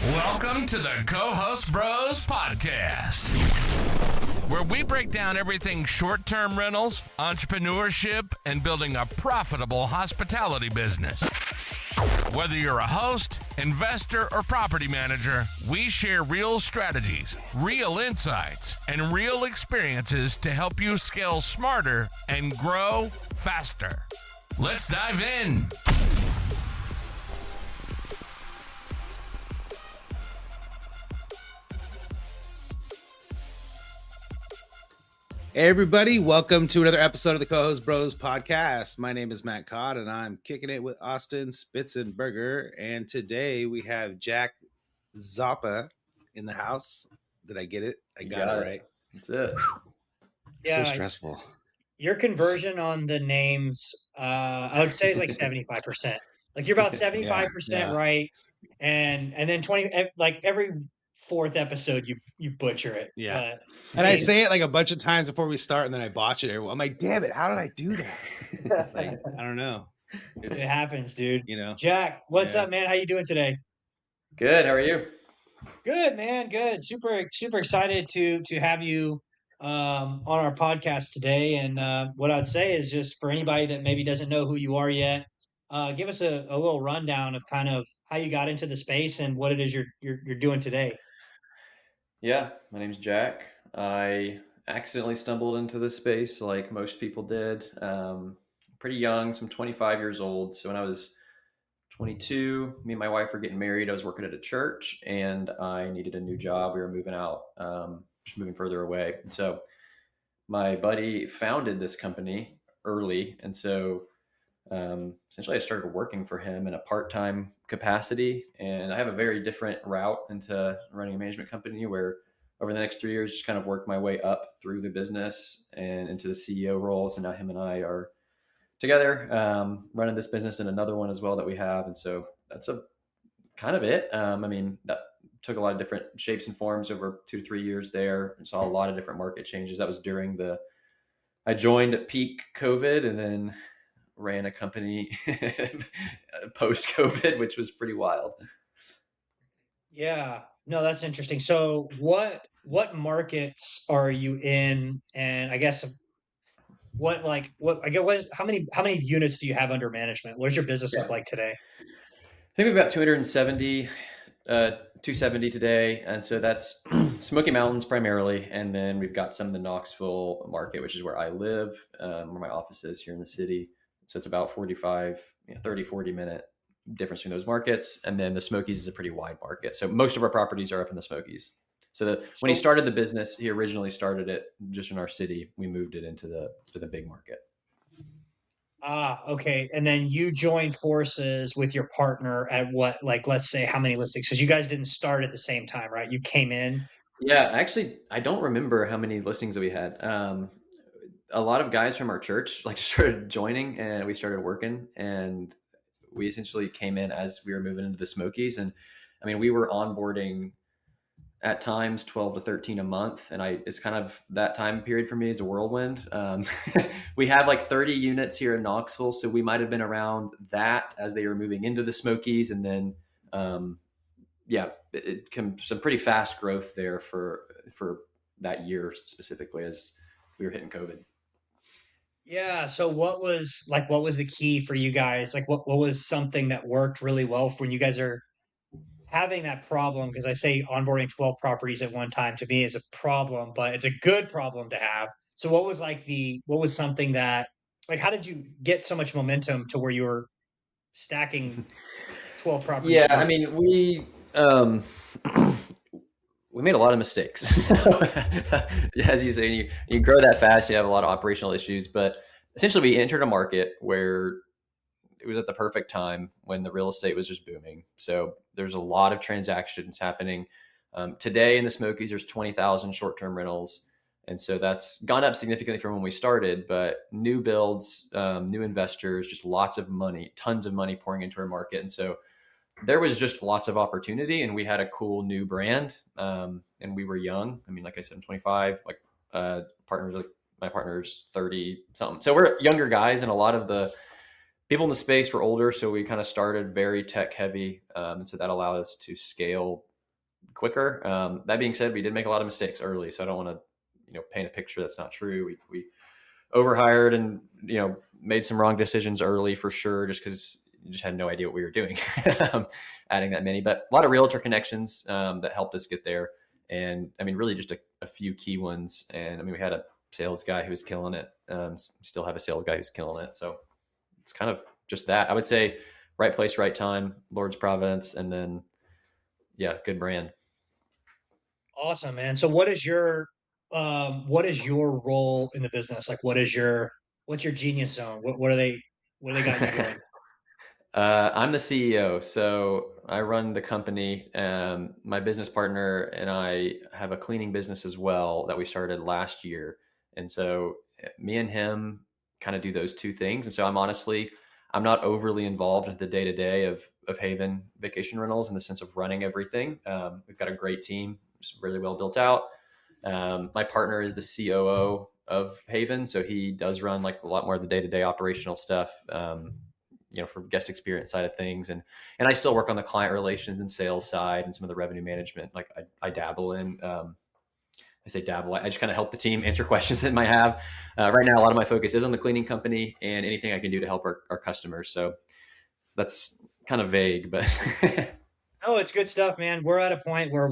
Welcome to the Co-Host Bros Podcast, where we break down everything short-term rentals, entrepreneurship, and building a profitable hospitality business. Whether you're a host, investor, or property manager, we share real strategies, real insights, and real experiences to help you scale smarter and grow faster. Let's dive in. Hey everybody, welcome to another episode of the Co-Host Bros Podcast. My name is Matt Codd and I'm kicking it with Austin Spitzenberger. And today we have Jack Zoppa in the house. Did I get it? I got it right. That's it. Yeah, So stressful. your conversion on the names, I would say is like 75%. Like you're about 75% Yeah. right. And then 20, like every fourth episode you butcher it. Yeah. And I say it like a bunch of times before we start and then I botch it. I'm like, damn it, how did I do that? Like, I don't know. It happens, dude. You know. Jack, what's up, man? How you doing today? Good. How are you? Good, man. Good. Super excited to have you on our podcast today. And what I'd say is just for anybody that maybe doesn't know who you are yet, give us a little rundown of kind of how you got into the space and what it is you're doing today. Yeah, my name's Jack. I accidentally stumbled into this space like most people did. Pretty young, so I'm 25 years old. So when I was 22, me and my wife were getting married. I was working at a church and I needed a new job. We were moving out, just moving further away. And so my buddy founded this company early. And so essentially I started working for him in a part-time capacity, and I have a very different route into running a management company where over the next 3 years, just kind of worked my way up through the business and into the CEO role. So now him and I are together, running this business and another one as well that we have. And so that's a kind of it. I mean, that took a lot of different shapes and forms over 2 to 3 years there, and saw a lot of different market changes. That was during I joined at peak COVID and then ran a company post-COVID, which was pretty wild. Yeah, no, that's interesting. So what markets are you in? And I guess how many units do you have under management? What does your business look like today? I think we've got 270 today. And so that's Smoky Mountains primarily. And then we've got some in the Knoxville market, which is where I live, where my office is here in the city. So it's about 40 minute difference between those markets. And then the Smokies is a pretty wide market. So most of our properties are up in the Smokies. So when he started the business, he originally started it just in our city. We moved it into the big market. Ah, okay. And then you joined forces with your partner at what, like, let's say how many listings? Because you guys didn't start at the same time, right? You came in. Yeah, actually, I don't remember how many listings that we had. A lot of guys from our church like started joining and we started working, and we essentially came in as we were moving into the Smokies. And I mean, we were onboarding at times 12 to 13 a month. And it's kind of that time period for me is a whirlwind. We have like 30 units here in Knoxville. So we might've been around that as they were moving into the Smokies. And then, it came some pretty fast growth there for that year specifically as we were hitting COVID. Yeah. So what was the key for you guys? Like what was something that worked really well for when you guys are having that problem? Because I say onboarding 12 properties at one time to me is a problem, but it's a good problem to have. So what was something that, like, how did you get so much momentum to where you were stacking 12 properties? Yeah. I mean, we made a lot of mistakes. So, as you say, you grow that fast, you have a lot of operational issues, but essentially we entered a market where it was at the perfect time when the real estate was just booming. So there's a lot of transactions happening. Today in the Smokies, there's 20,000 short-term rentals. And so that's gone up significantly from when we started, but new builds, new investors, just lots of money, tons of money pouring into our market. And so there was just lots of opportunity, and we had a cool new brand. And we were young. I mean, like I said, I'm 25, my partner's 30 something. So we're younger guys, and a lot of the people in the space were older. So we kind of started very tech heavy. And so that allowed us to scale quicker. That being said, we did make a lot of mistakes early, so I don't want to, paint a picture that's not true. We overhired and, made some wrong decisions early for sure, just because you just had no idea what we were doing, adding that many. But a lot of realtor connections that helped us get there. And I mean, really just a few key ones. And I mean, we had a sales guy who was killing it. Still have a sales guy who's killing it. So it's kind of just that. I would say right place, right time, Lord's providence, and then, good brand. Awesome, man. So what is your role in the business? Like what's your genius zone? What do they got you doing? I'm the CEO, so I run the company. My business partner and I have a cleaning business as well that we started last year. And so me and him kind of do those two things. And so I'm not overly involved in the day-to-day of Haven Vacation Rentals in the sense of running everything. We've got a great team, it's really well built out. My partner is the COO of Haven, so he does run like a lot more of the day-to-day operational stuff. For guest experience side of things. And I still work on the client relations and sales side and some of the revenue management. Like I dabble in, I say dabble, I just kind of help the team answer questions that they might have. Right now, a lot of my focus is on the cleaning company and anything I can do to help our customers. So that's kind of vague, but. Oh, it's good stuff, man. We're at a point where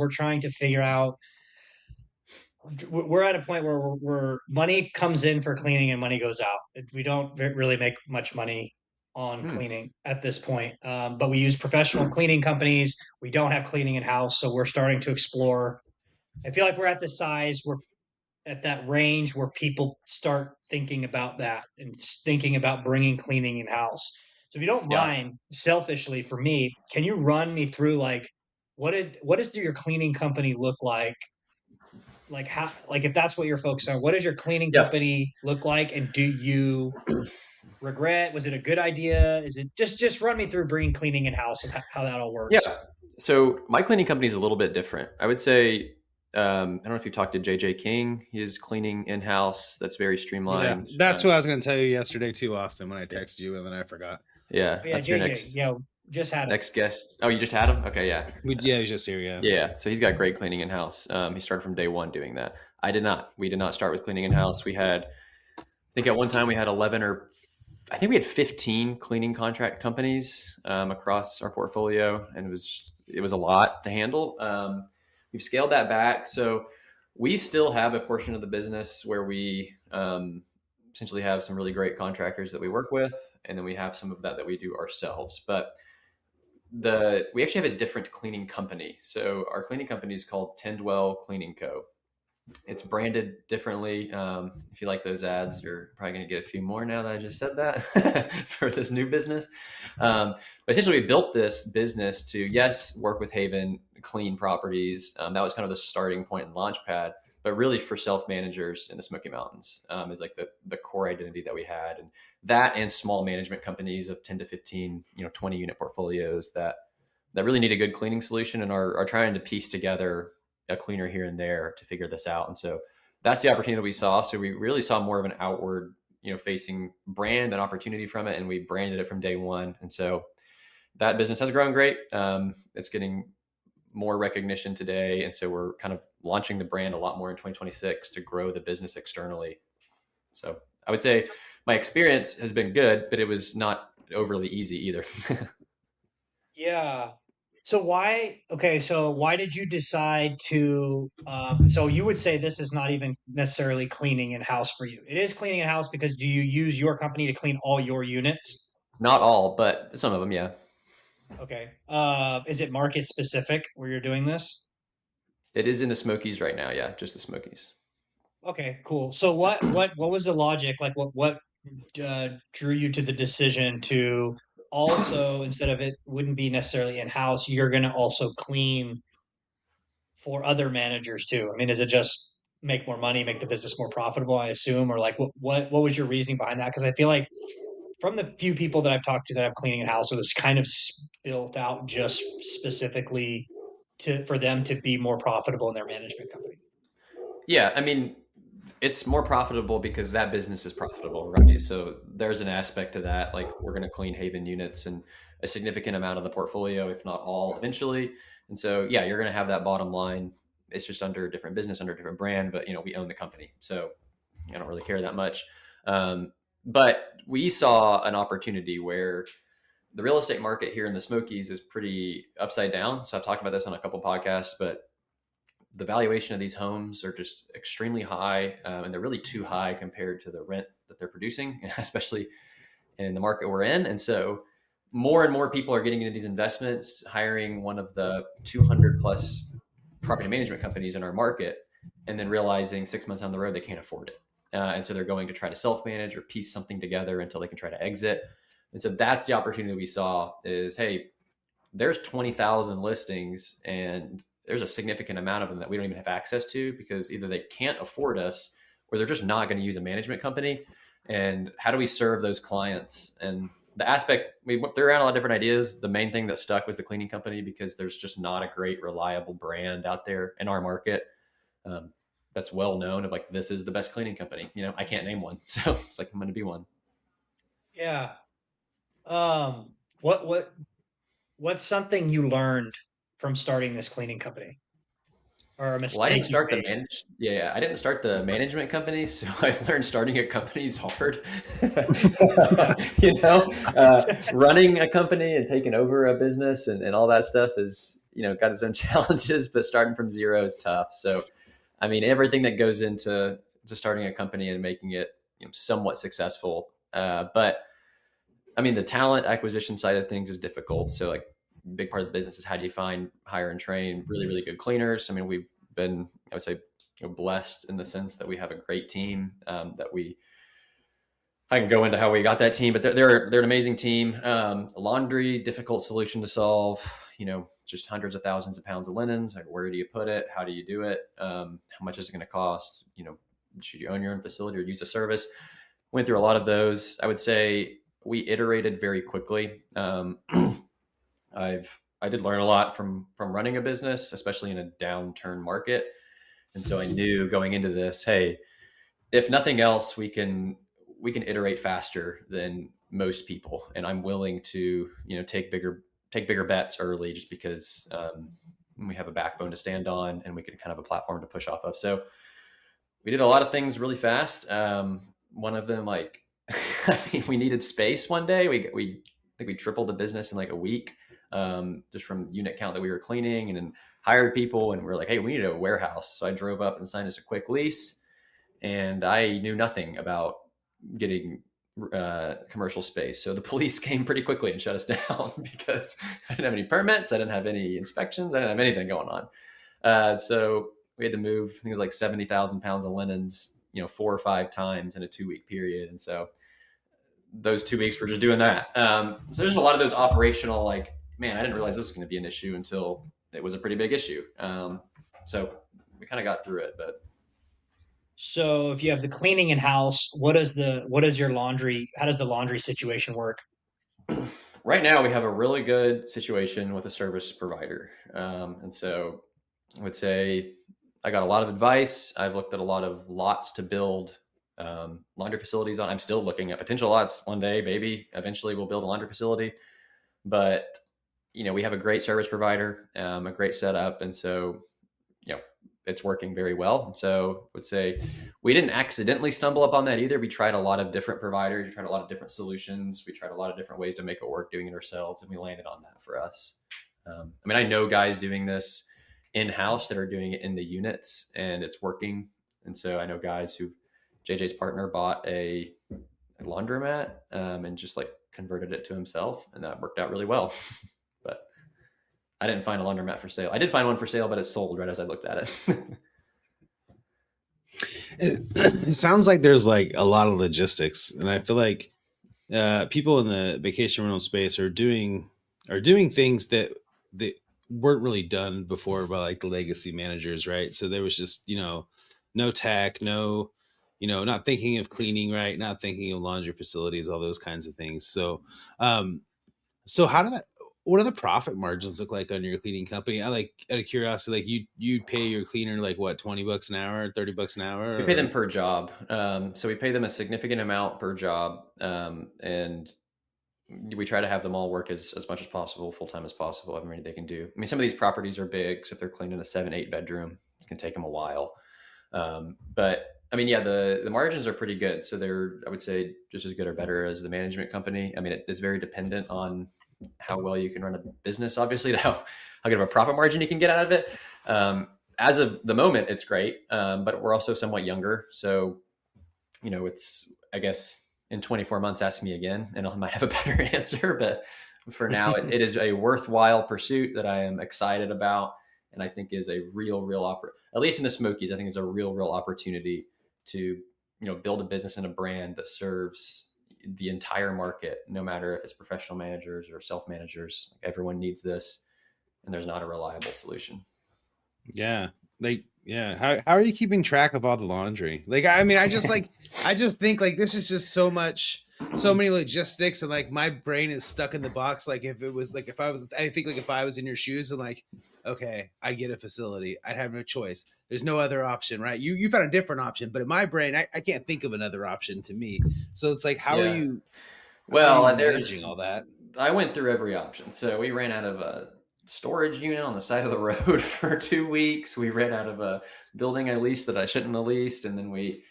where money comes in for cleaning and money goes out. We don't really make much money on cleaning at this point. But we use professional cleaning companies. We don't have cleaning in house. So we're starting to explore. I feel like we're at the size, we're at that range where people start thinking about that and thinking about bringing cleaning in house. So if you don't mind, selfishly for me, can you run me through like, what does your cleaning company look like? Like how, like if that's what you're focused on, what does your cleaning company look like? And do you regret? Was it a good idea? Is it just run me through bringing cleaning in house and how that all works? Yeah. So my cleaning company is a little bit different. I would say, I don't know if you talked to JJ King. He's cleaning in house. That's very streamlined. Yeah, that's what I was going to tell you yesterday too, Austin, when I texted you and then I forgot. Yeah. Yeah, That's JJ, your next. Yeah, just had next guest. Oh, you just had him? Okay. Yeah. He's just here. Yeah. Yeah. So he's got great cleaning in house. He started from day one doing that. I did not. We did not start with cleaning in house. We had, I think at one time we had 15 cleaning contract companies across our portfolio, and it was a lot to handle. We've scaled that back. So we still have a portion of the business where we essentially have some really great contractors that we work with. And then we have some of that we do ourselves. But we actually have a different cleaning company. So our cleaning company is called Tendwell Cleaning Co. It's branded differently. If you like those ads, you're probably going to get a few more now that I just said that for this new business. But essentially, we built this business to, yes, work with Haven, clean properties. That was kind of the starting point and launch pad. But really for self-managers in the Smoky Mountains is like the core identity that we had. And that and small management companies of 10 to 15, 20 unit portfolios that really need a good cleaning solution and are trying to piece together a cleaner here and there to figure this out. And so that's the opportunity that we saw. So we really saw more of an outward, facing brand and opportunity from it. And we branded it from day one. And so that business has grown great. It's getting more recognition today. And so we're kind of launching the brand a lot more in 2026 to grow the business externally. So I would say my experience has been good, but it was not overly easy either. Yeah. So why did you decide to, so you would say this is not even necessarily cleaning in house for you. It is cleaning in house because do you use your company to clean all your units? Not all, but some of them, yeah. Okay. Is it market specific where you're doing this? It is in the Smokies right now. Yeah. Just the Smokies. Okay, cool. So what was the logic? Like what drew you to the decision to also, instead of it wouldn't be necessarily in house, you're going to also clean for other managers too? I mean, is it just make more money, make the business more profitable, I assume, or like what was your reasoning behind that? Because I feel like from the few people that I've talked to that have cleaning in house, it was kind of built out just specifically for them to be more profitable in their management company. Yeah, I mean, it's more profitable because that business is profitable, right? So there's an aspect to that. Like we're going to clean Haven units and a significant amount of the portfolio, if not all, eventually. And so, yeah, you're going to have that bottom line. It's just under a different business, under a different brand, but we own the company, so I don't really care that much. But we saw an opportunity where the real estate market here in the Smokies is pretty upside down. So I've talked about this on a couple podcasts, but the valuation of these homes are just extremely high, and they're really too high compared to the rent that they're producing, especially in the market we're in. And so more and more people are getting into these investments, hiring one of the 200 plus property management companies in our market, and then realizing 6 months down the road they can't afford it. And so they're going to try to self-manage or piece something together until they can try to exit. And so that's the opportunity we saw is, hey, there's 20,000 listings and there's a significant amount of them that we don't even have access to because either they can't afford us or they're just not going to use a management company. And how do we serve those clients? And the aspect, we threw around a lot of different ideas. The main thing that stuck was the cleaning company because there's just not a great, reliable brand out there in our market that's well known of like, this is the best cleaning company. I can't name one. So it's like, I'm going to be one. Yeah. What's something you learned from starting this cleaning company, or a Well, I didn't mistake you start the made? I didn't start the management company, so I learned starting a company is hard. Running a company and taking over a business and all that stuff is, got its own challenges, but starting from zero is tough. So, I mean, everything that goes into starting a company and making it somewhat successful. But I mean, the talent acquisition side of things is difficult. So, like, a big part of the business is how do you find, hire, and train really, really good cleaners. I mean, we've been, I would say, blessed in the sense that we have a great team I can go into how we got that team, but they're an amazing team. Laundry, difficult solution to solve. Just hundreds of thousands of pounds of linens. Like, where do you put it? How do you do it? How much is it going to cost? Should you own your own facility or use a service? Went through a lot of those. I would say we iterated very quickly. I did learn a lot from running a business, especially in a downturn market. And so I knew going into this, hey, if nothing else, we can iterate faster than most people. And I'm willing to, take bigger bets early just because we have a backbone to stand on and we can kind of a platform to push off of. So we did a lot of things really fast. One of them, like, I mean, we needed space one day. I think we tripled the business in like a week, just from unit count that we were cleaning, and then hired people. And we're like, hey, we need a warehouse. So I drove up and signed us a quick lease, and I knew nothing about getting commercial space. So the police came pretty quickly and shut us down because I didn't have any permits. I didn't have any inspections. I didn't have anything going on. So we had to move, I think it was like 70,000 pounds of linens, 4 or 5 times in a 2-week period. And so those 2 weeks we're just doing that. So there's a lot of those operational, like, man, I didn't realize this was going to be an issue until it was a pretty big issue. So we kind of got through it, but. So if you have the cleaning in house, how does the laundry situation work? Right now we have a really good situation with a service provider. And so I would say I got a lot of advice. I've looked at a lot of lots to build laundry facilities on. I'm still looking at potential lots one day, maybe eventually we'll build a laundry facility, but we have a great service provider, a great setup. And so, it's working very well. And so I would say we didn't accidentally stumble upon that either. We tried a lot of different providers. We tried a lot of different solutions. We tried a lot of different ways to make it work doing it ourselves. And we landed on that for us. I mean, I know guys doing this in-house that are doing it in the units and it's working. And so I know guys who, JJ's partner bought a laundromat and just like converted it to himself, and that worked out really well. But I didn't find a laundromat for sale. I did find one for sale, but it sold right as I looked at it. It sounds like there's like a lot of logistics, and I feel like people in the vacation rental space are doing things that weren't really done before by like the legacy managers, right? So there was just no tech, no not thinking of cleaning, right? Not thinking of laundry facilities, all those kinds of things. So so what do the profit margins look like on your cleaning company? I like, out of curiosity, like you pay your cleaner like what, $20 an hour, $30 an hour? We pay them per job. So we pay them a significant amount per job. And we try to have them all work as much as possible, full-time as possible, every minute they can do. I mean, some of these properties are big. So if they're cleaning a 7-8 bedroom, it's going to take them a while. But I mean, yeah, the margins are pretty good. So they're, I would say, just as good or better as the management company. I mean, it's very dependent on how well you can run a business, obviously, to how good of a profit margin you can get out of it. As of the moment, it's great. But we're also somewhat younger. So, it's, I guess, in 24 months, ask me again, and I might have a better answer. But for now, it is a worthwhile pursuit that I am excited about. And I think is a real at least in the Smokies, I think is a real opportunity to, build a business and a brand that serves the entire market, no matter if it's professional managers or self-managers. Everyone needs this, and there's not a reliable solution. Yeah. How are you keeping track of all the laundry? Like, I mean, I just think like this is just so many logistics, and like my brain is stuck in the box. Like I think like if I was in your shoes and like, okay, I get a facility, I'd have no choice. There's no other option, right? You found a different option, but in my brain, I can't think of another option to me. So it's like, how are you managing all that? I went through every option. So we ran out of a storage unit on the side of the road for 2 weeks. We ran out of a building I leased that I shouldn't have leased. And then we,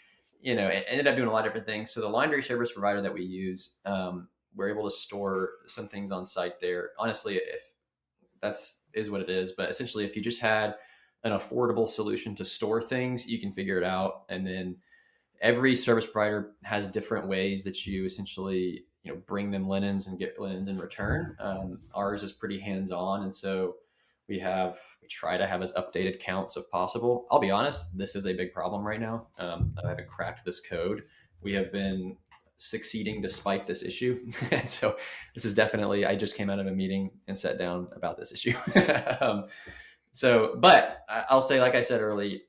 it ended up doing a lot of different things. So the laundry service provider that we use, we're able to store some things on site there. Honestly, if is what it is. But essentially, if you just had an affordable solution to store things, you can figure it out. And then every service provider has different ways that you essentially, bring them linens and get linens in return. Ours is pretty hands-on. And so we try to have as updated counts as possible. I'll be honest, this is a big problem right now. I haven't cracked this code. We have been succeeding despite this issue. And so this is definitely, I just came out of a meeting and sat down about this issue. But I'll say, like I said early,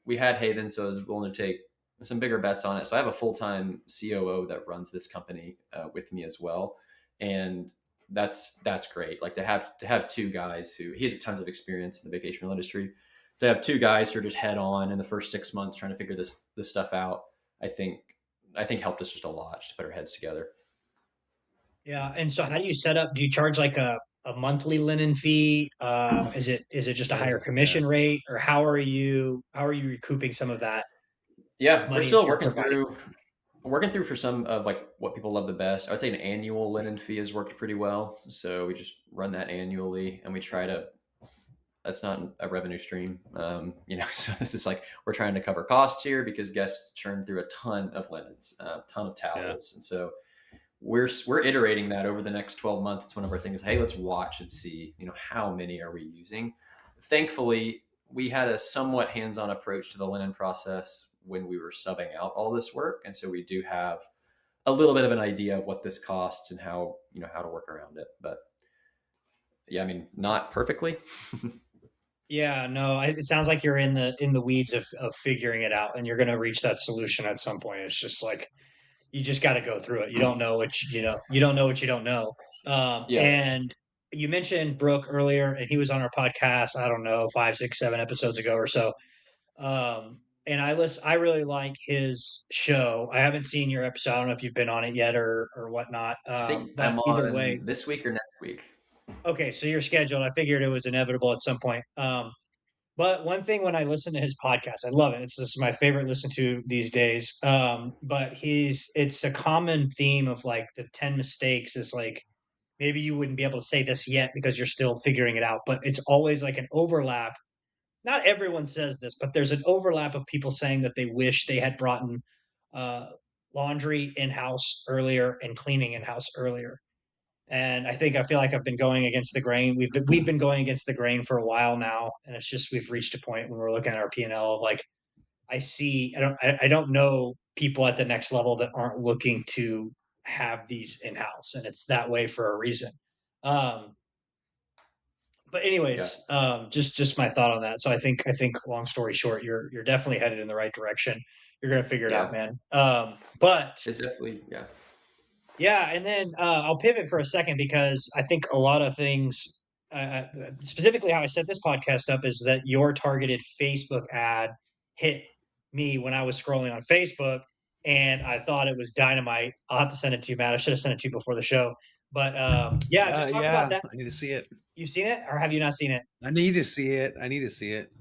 we had Haven, so I was willing to take some bigger bets on it. So I have a full-time COO that runs this company with me as well. And that's great. Like to have two guys he has tons of experience in the vacation rental industry, to have two guys who are just head on in the first 6 months trying to figure this stuff out, I think helped us just a lot, just to put our heads together. Yeah. And so how do you set up? Do you charge like a monthly linen fee? Is it just a higher commission rate, or how are you recouping some of that? Yeah, we're still working through for some of like what people love the best. I would say an annual linen fee has worked pretty well. So we just run that annually, and we try to, that's not a revenue stream. So this is like, we're trying to cover costs here because guests churn through a ton of linens, a ton of towels. Yeah. And so we're iterating that over the next 12 months. It's one of our things. Hey, let's watch and see, how many are we using? Thankfully, we had a somewhat hands-on approach to the linen process when we were subbing out all this work. And so we do have a little bit of an idea of what this costs and how to work around it. But yeah, I mean, not perfectly. Yeah, no, it sounds like you're in the weeds of figuring it out, and you're going to reach that solution at some point. It's just like, you just got to go through it. You don't know what you don't know what you don't know. And you mentioned Brooke earlier, and he was on our podcast, I don't know, 5, 6, 7 episodes ago or so. And I really like his show. I haven't seen your episode. I don't know if you've been on it yet or whatnot. I think but I'm either on way, this week or next week. Okay, so you're scheduled. I figured it was inevitable at some point. But one thing when I listen to his podcast, I love it. It's just my favorite listen to these days. But it's a common theme of like the 10 mistakes is like, maybe you wouldn't be able to say this yet because you're still figuring it out, but it's always like an overlap. Not everyone says this, but there's an overlap of people saying that they wish they had brought in laundry in-house earlier and cleaning in-house earlier. And I feel like I've been going against the grain. We've been going against the grain for a while now, and it's just we've reached a point when we're looking at our P&L of like, I don't know people at the next level that aren't looking to have these in house, and it's that way for a reason. But anyways, just my thought on that. So I think long story short, you're definitely headed in the right direction. You're gonna figure it out, man. But it's definitely Yeah, and then I'll pivot for a second because I think a lot of things, specifically how I set this podcast up, is that your targeted Facebook ad hit me when I was scrolling on Facebook, and I thought it was dynamite. I'll have to send it to you, Matt. I should have sent it to you before the show, but yeah, just talk about Yeah, that. I need to see it. You've seen it, or have you not seen it? I need to see it. I need to see it.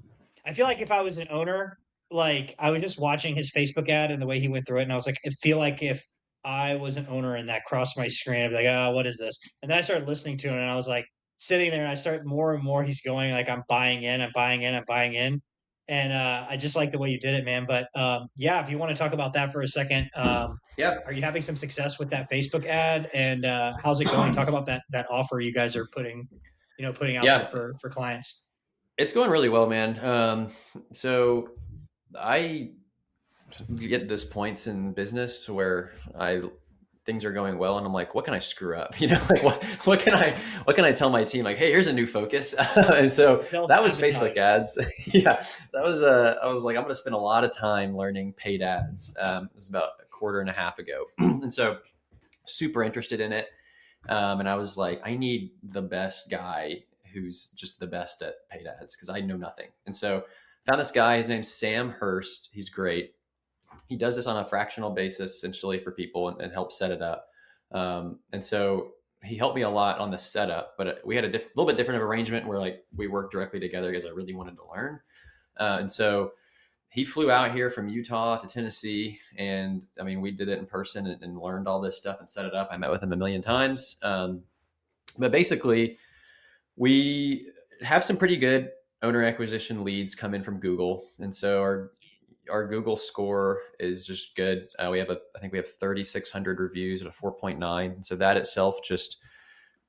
I feel like if I was an owner, like I was just watching his Facebook ad and the way he went through it, and I was like, I feel like if I was an owner and that crossed my screen, I'd be like, oh, what is this? And then I started listening to him, and I was like, sitting there, and I start more and more. He's going like, I'm buying in, I'm buying in, I'm buying in, and I just like the way you did it, man. But yeah, if you want to talk about that for a second, Yeah. are you having some success with that Facebook ad, and how's it going? Talk about that offer you guys are putting out there Yeah. for clients. It's going really well, man. So I get this points in business to where things are going well, and I'm like, what can I screw up? Like what can I tell my team? Like, hey, here's a new focus. And so that was Facebook ads. Yeah, that was I was like, I'm going to spend a lot of time learning paid ads. It was about a quarter and a half ago, and so super interested in it. And I was like, I need the best guy who's just the best at paid ads because I know nothing. And so found this guy. His name's Sam Hurst. He's great. He does this on a fractional basis essentially for people and helps set it up. And so he helped me a lot on the setup, but we had a little bit different of arrangement where like we worked directly together because I really wanted to learn. And so he flew out here from Utah to Tennessee, and I mean, we did it in person and learned all this stuff and set it up. I met with him a million times. But basically we have some pretty good owner acquisition leads come in from Google. And so our Google score is just good. I think we have 3,600 reviews at a 4.9. So that itself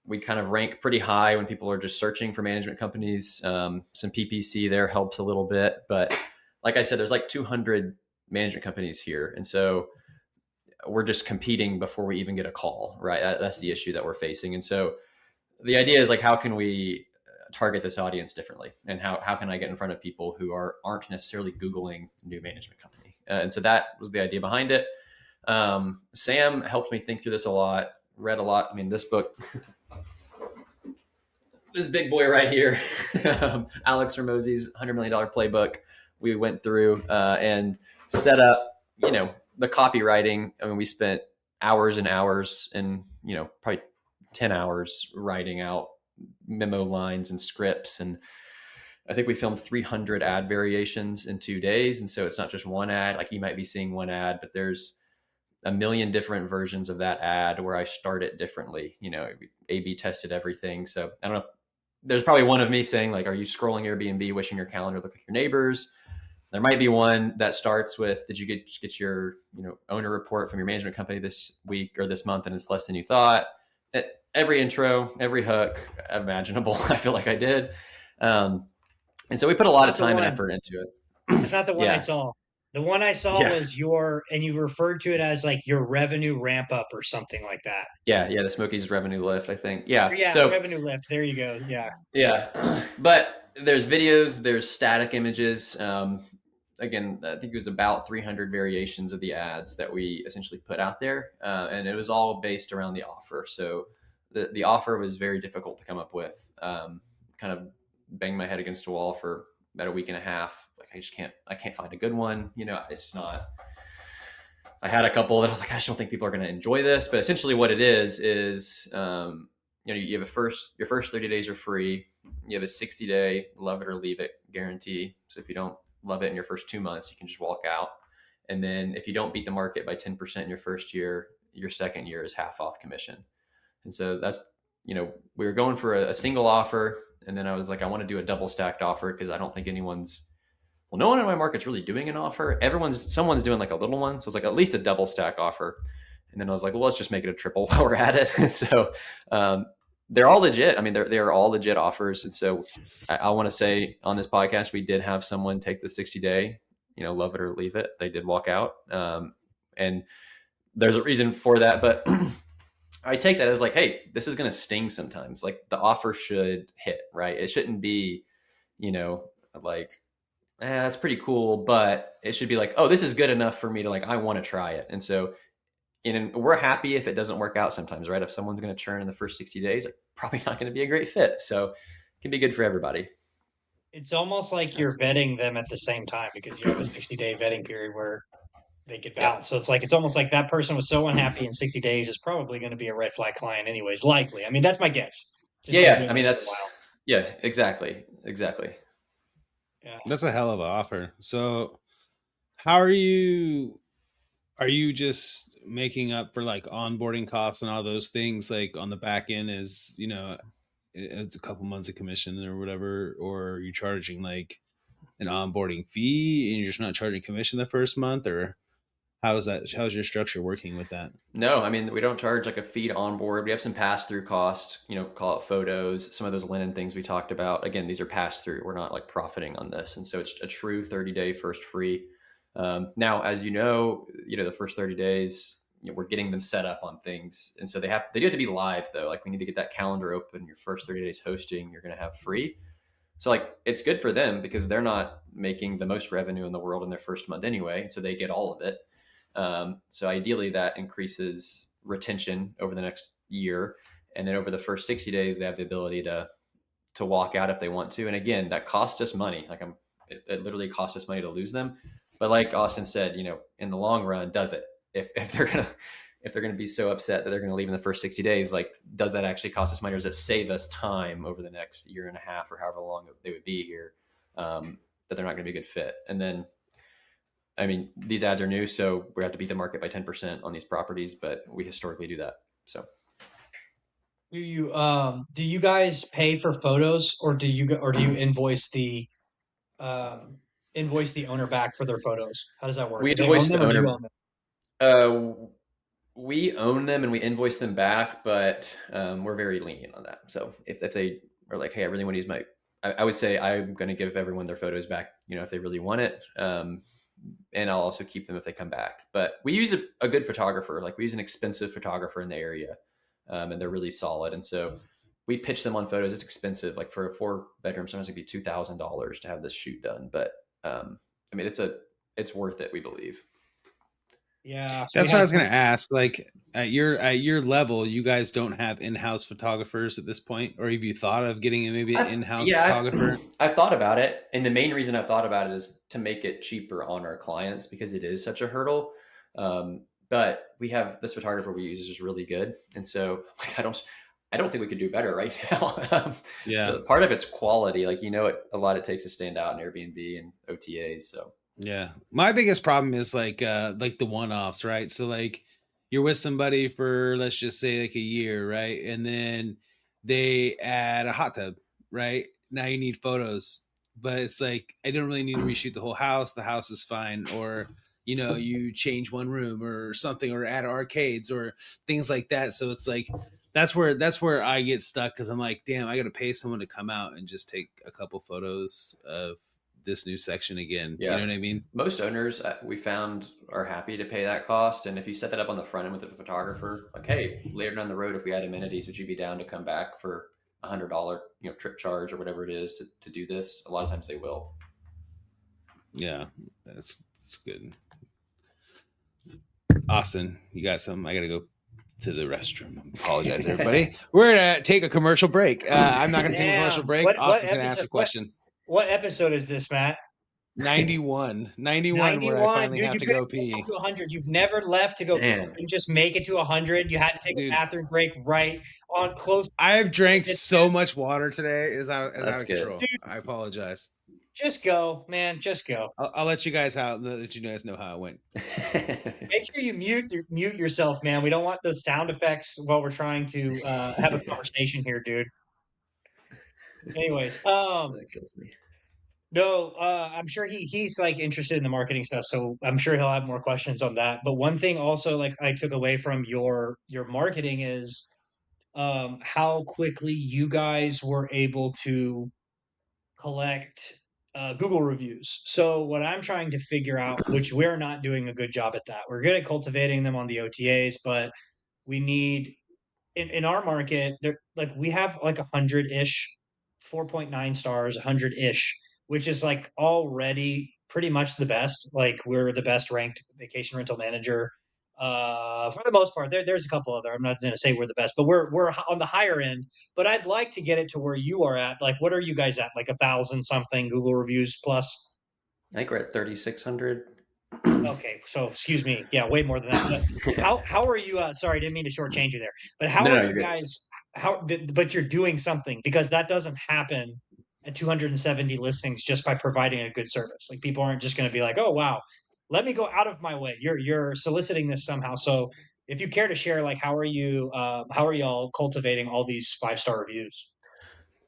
we kind of rank pretty high when people are just searching for management companies. Some PPC there helps a little bit, but like I said, there's like 200 management companies here. And so we're just competing before we even get a call, right? That's the issue that we're facing. And so the idea is like, how can we target this audience differently? And how can I get in front of people who aren't necessarily Googling new management company? And so that was the idea behind it. Sam helped me think through this a lot, read a lot. I mean, this book, this big boy right here, Alex Ramosey's $100 million playbook, we went through and set up, the copywriting. I mean, we spent hours and hours and, probably 10 hours writing out memo lines and scripts. And I think we filmed 300 ad variations in 2 days. And so it's not just one ad, like you might be seeing one ad, but there's a million different versions of that ad where I start it differently, A/B tested everything. So I don't know. There's probably one of me saying like, are you scrolling Airbnb, wishing your calendar looked like your neighbors? There might be one that starts with, did you get your, owner report from your management company this week or this month? And it's less than you thought. Every intro, every hook imaginable, I feel like I did. And so we put a lot of time and effort into it. It's not the one I saw. The one I saw was and you referred to it as like your revenue ramp up or something like that. Yeah. The Smokies revenue lift, I think. Yeah. So revenue lift. There you go. Yeah. Yeah. But there's videos, there's static images. Again, I think it was about 300 variations of the ads that we essentially put out there. And it was all based around the offer. So the offer was very difficult to come up with. Kind of banged my head against a wall for about a week and a half. Like I can't find a good one. It's not, I had a couple that I was like, I just don't think people are going to enjoy this. But essentially what it is, you have your first 30 days are free. You have a 60-day love it or leave it guarantee. So if you don't love it in your first 2 months, you can just walk out. And then if you don't beat the market by 10% in your first year, your second year is half off commission. And so that's, we were going for a single offer. And then I was like, I want to do a double stacked offer because I don't think no one in my market's really doing an offer. Someone's doing like a little one. So it's like at least a double stack offer. And then I was like, well, let's just make it a triple while we're at it. And so they're all legit. I mean, they're all legit offers. And so I want to say on this podcast, we did have someone take the 60-day, love it or leave it. They did walk out. And there's a reason for that. But I take that as like, hey, this is going to sting sometimes. Like the offer should hit, right? It shouldn't be, like, that's pretty cool. But it should be like, oh, this is good enough for me to like, I want to try it. And so and we're happy if it doesn't work out sometimes, right? If someone's going to churn in the first 60 days, probably not going to be a great fit. So it can be good for everybody. It's almost like you're vetting them at the same time because you have a 60-day vetting period where they get bounced. So it's almost like that person was so unhappy in 60 days is probably going to be a red flag client anyways, likely. I mean, that's my guess. Just Yeah. I mean, yeah, exactly. Yeah. That's a hell of an offer. So how are you just making up for like onboarding costs and all those things like on the back end is, it's a couple months of commission or whatever, or are you charging like an onboarding fee and you're just not charging commission the first month, or how's your structure working with that? No, I mean, we don't charge like a fee to onboard. We have some pass-through cost, call it photos, some of those linen things we talked about. Again, these are pass-through. We're not like profiting on this. And so it's a true 30-day first free. Now, as the first 30 days, we're getting them set up on things. And so they do have to be live though. Like we need to get that calendar open. Your first 30 days hosting, you're going to have free. So like it's good for them because they're not making the most revenue in the world in their first month anyway. So they get all of it. So ideally that increases retention over the next year. And then over the first 60 days, they have the ability to walk out if they want to. And again, that costs us money. Like it literally costs us money to lose them. But like Austin said, in the long run, does it? If they're gonna be so upset that they're gonna leave in the first 60 days, like does that actually cost us money, or does it save us time over the next year and a half or however long they would be here, that they're not gonna be a good fit? And then, I mean, these ads are new, so we have to beat the market by 10% on these properties, but we historically do that. So Do you guys pay for photos or do you invoice the owner back for their photos? How does that work? we Do they own invoice them the or do you owner. own them? We own them and we invoice them back, but we're very lenient on that. So if they are like, hey, I really want to use I would say I'm going to give everyone their photos back, if they really want it. And I'll also keep them if they come back. But we use a good photographer. Like we use an expensive photographer in the area, and they're really solid. And so we pitch them on photos. It's expensive. Like for a 4-bedroom, sometimes it'd be $2,000 to have this shoot done. But I mean, it's worth it, we believe. Yeah, that's what I was going to ask. Like at your level, you guys don't have in-house photographers at this point, or have you thought of getting maybe an in-house photographer? I've thought about it, and the main reason I've thought about it is to make it cheaper on our clients because it is such a hurdle. But we have this photographer we use is just really good, and so like I don't think we could do better right now. Yeah. So part of it's quality, like a lot it takes to stand out in Airbnb and OTAs. So. Yeah. My biggest problem is like the one-offs, right? So like you're with somebody for, let's just say like a year, right? And then they add a hot tub, right? Now you need photos, but it's like, I don't really need to reshoot the whole house. The house is fine. Or, you change one room or something, or add arcades or things like that. So it's like, that's where I get stuck. 'Cause I'm like, damn, I got to pay someone to come out and just take a couple photos of this new section again. Yeah. You know what I mean? Most owners we found are happy to pay that cost. And if you set that up on the front end with the photographer, like, hey, later down the road, if we add amenities, would you be down to come back for $100, trip charge or whatever it is to do this? A lot of times they will. Yeah, that's good. Austin, you got something? I got to go to the restroom. I apologize, everybody. We're going to take a commercial break. I'm not going to take a commercial break. Austin's going to ask a question. What episode is this, Matt? 91 where I finally have to go pee. To 100. You've never left to go and just make it to 100. You had to take a bathroom break right on close. I have drank so much water today. Is out of control. Dude, I apologize. Just go, man. Just go. I'll let you guys know how it went. Make sure you mute yourself, man. We don't want those sound effects while we're trying to have a conversation here, dude. Anyways, that kills me. No, I'm sure he's like interested in the marketing stuff, so I'm sure he'll have more questions on that. But one thing also like I took away from your marketing is how quickly you guys were able to collect Google reviews. So what I'm trying to figure out, which we're not doing a good job at that. We're good at cultivating them on the OTAs, but we need in our market, there like we have like 100-ish, 4.9 stars, 100-ish, which is like already pretty much the best. Like we're the best ranked vacation rental manager For the most part. There's a couple other. I'm not going to say we're the best, but we're on the higher end. But I'd like to get it to where you are at. Like, what are you guys at? Like 1,000 something Google reviews plus? I think we're at 3,600. Okay, so excuse me. Yeah, way more than that. But how are you? Sorry, I didn't mean to shortchange you there. But how No, are no, you you're good. guys? But you're doing something, because that doesn't happen at 270 listings just by providing a good service. Like, people aren't just going to be like, oh wow, let me go out of my way. You're soliciting this somehow. So if you care to share, like, how are you? How are y'all cultivating all these 5-star reviews?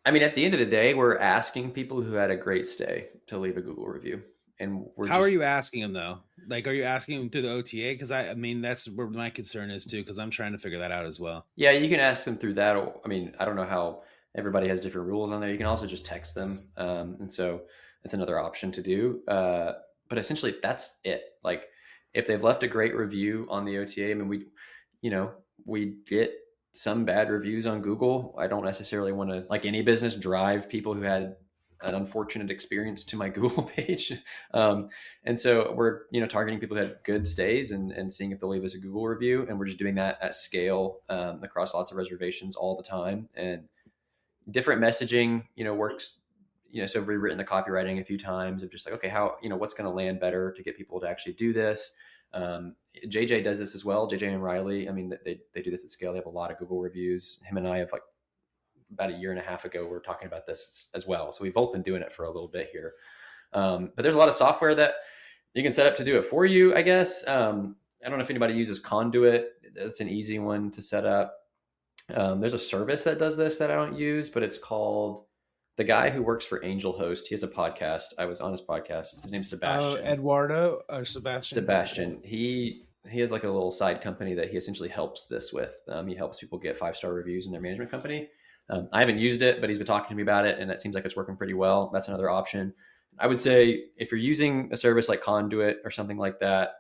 I mean, at the end of the day, we're asking people who had a great stay to leave a Google review. And we're How are just, you asking them though? Like, are you asking them through the OTA? Because I mean, that's where my concern is too. Because I'm trying to figure that out as well. yeah, you can ask them through that. I mean, I don't know how everybody has different rules on there. You can also just text them. And so it's another option to do. But essentially, that's it. Like, if they've left a great review on the OTA, I mean, we get some bad reviews on Google. I don't necessarily want to, like any business, drive people who had an unfortunate experience to my Google page. And so we're, targeting people who had good stays and seeing if they'll leave us a Google review. And we're just doing that at scale across lots of reservations all the time. And different messaging, works. So we've rewritten the copywriting a few times of just like, okay, how, what's going to land better to get people to actually do this. JJ does this as well. JJ and Riley, I mean, they do this at scale. They have a lot of Google reviews. Him and I have, like, about a year and a half ago, we were talking about this as well. So we've both been doing it for a little bit here. But there's a lot of software that you can set up to do it for you, I guess. I don't know if anybody uses Conduit. It's an easy one to set up. There's a service that does this that I don't use, but it's called, the guy who works for Angel Host. He has a podcast. I was on his podcast. His name's Sebastian. Eduardo or Sebastian? Sebastian. He has like a little side company that he essentially helps this with. He helps people get 5-star reviews in their management company. I haven't used it, but he's been talking to me about it, and it seems like it's working pretty well. That's another option. I would say if you're using a service like Conduit or something like that,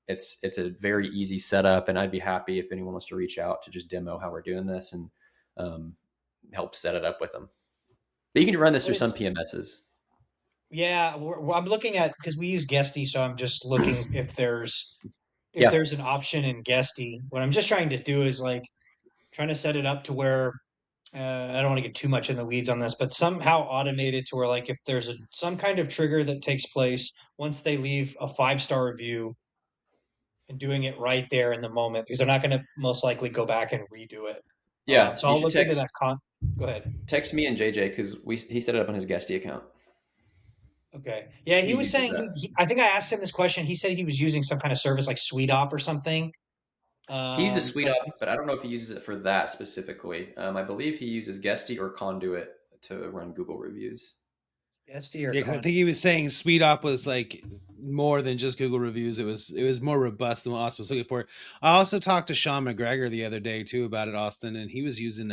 it's a very easy setup, and I'd be happy if anyone wants to reach out to just demo how we're doing this and help set it up with them. But you can run this through some PMSs. Yeah, I'm looking at, because we use Guesty, so I'm just looking if there's an option in Guesty. What I'm just trying to do is, like, trying to set it up to where I don't want to get too much in the weeds on this, but somehow automated to where, like, if there's some kind of trigger that takes place once they leave a 5-star review, and doing it right there in the moment, because they're not going to most likely go back and redo it. Yeah, So I'll look into that. Go ahead. Text me and JJ because he set it up on his Guesty account. Okay. Yeah, he was saying, I think I asked him this question. He said he was using some kind of service like SweetOp or something. He uses SweetOp, but I don't know if he uses it for that specifically. I believe he uses Guesty or Conduit to run Google reviews. Guesty or I think he was saying SweetOp was like more than just Google reviews. It was more robust than what Austin was looking for. I also talked to Sean McGregor the other day too about it, Austin, and he was using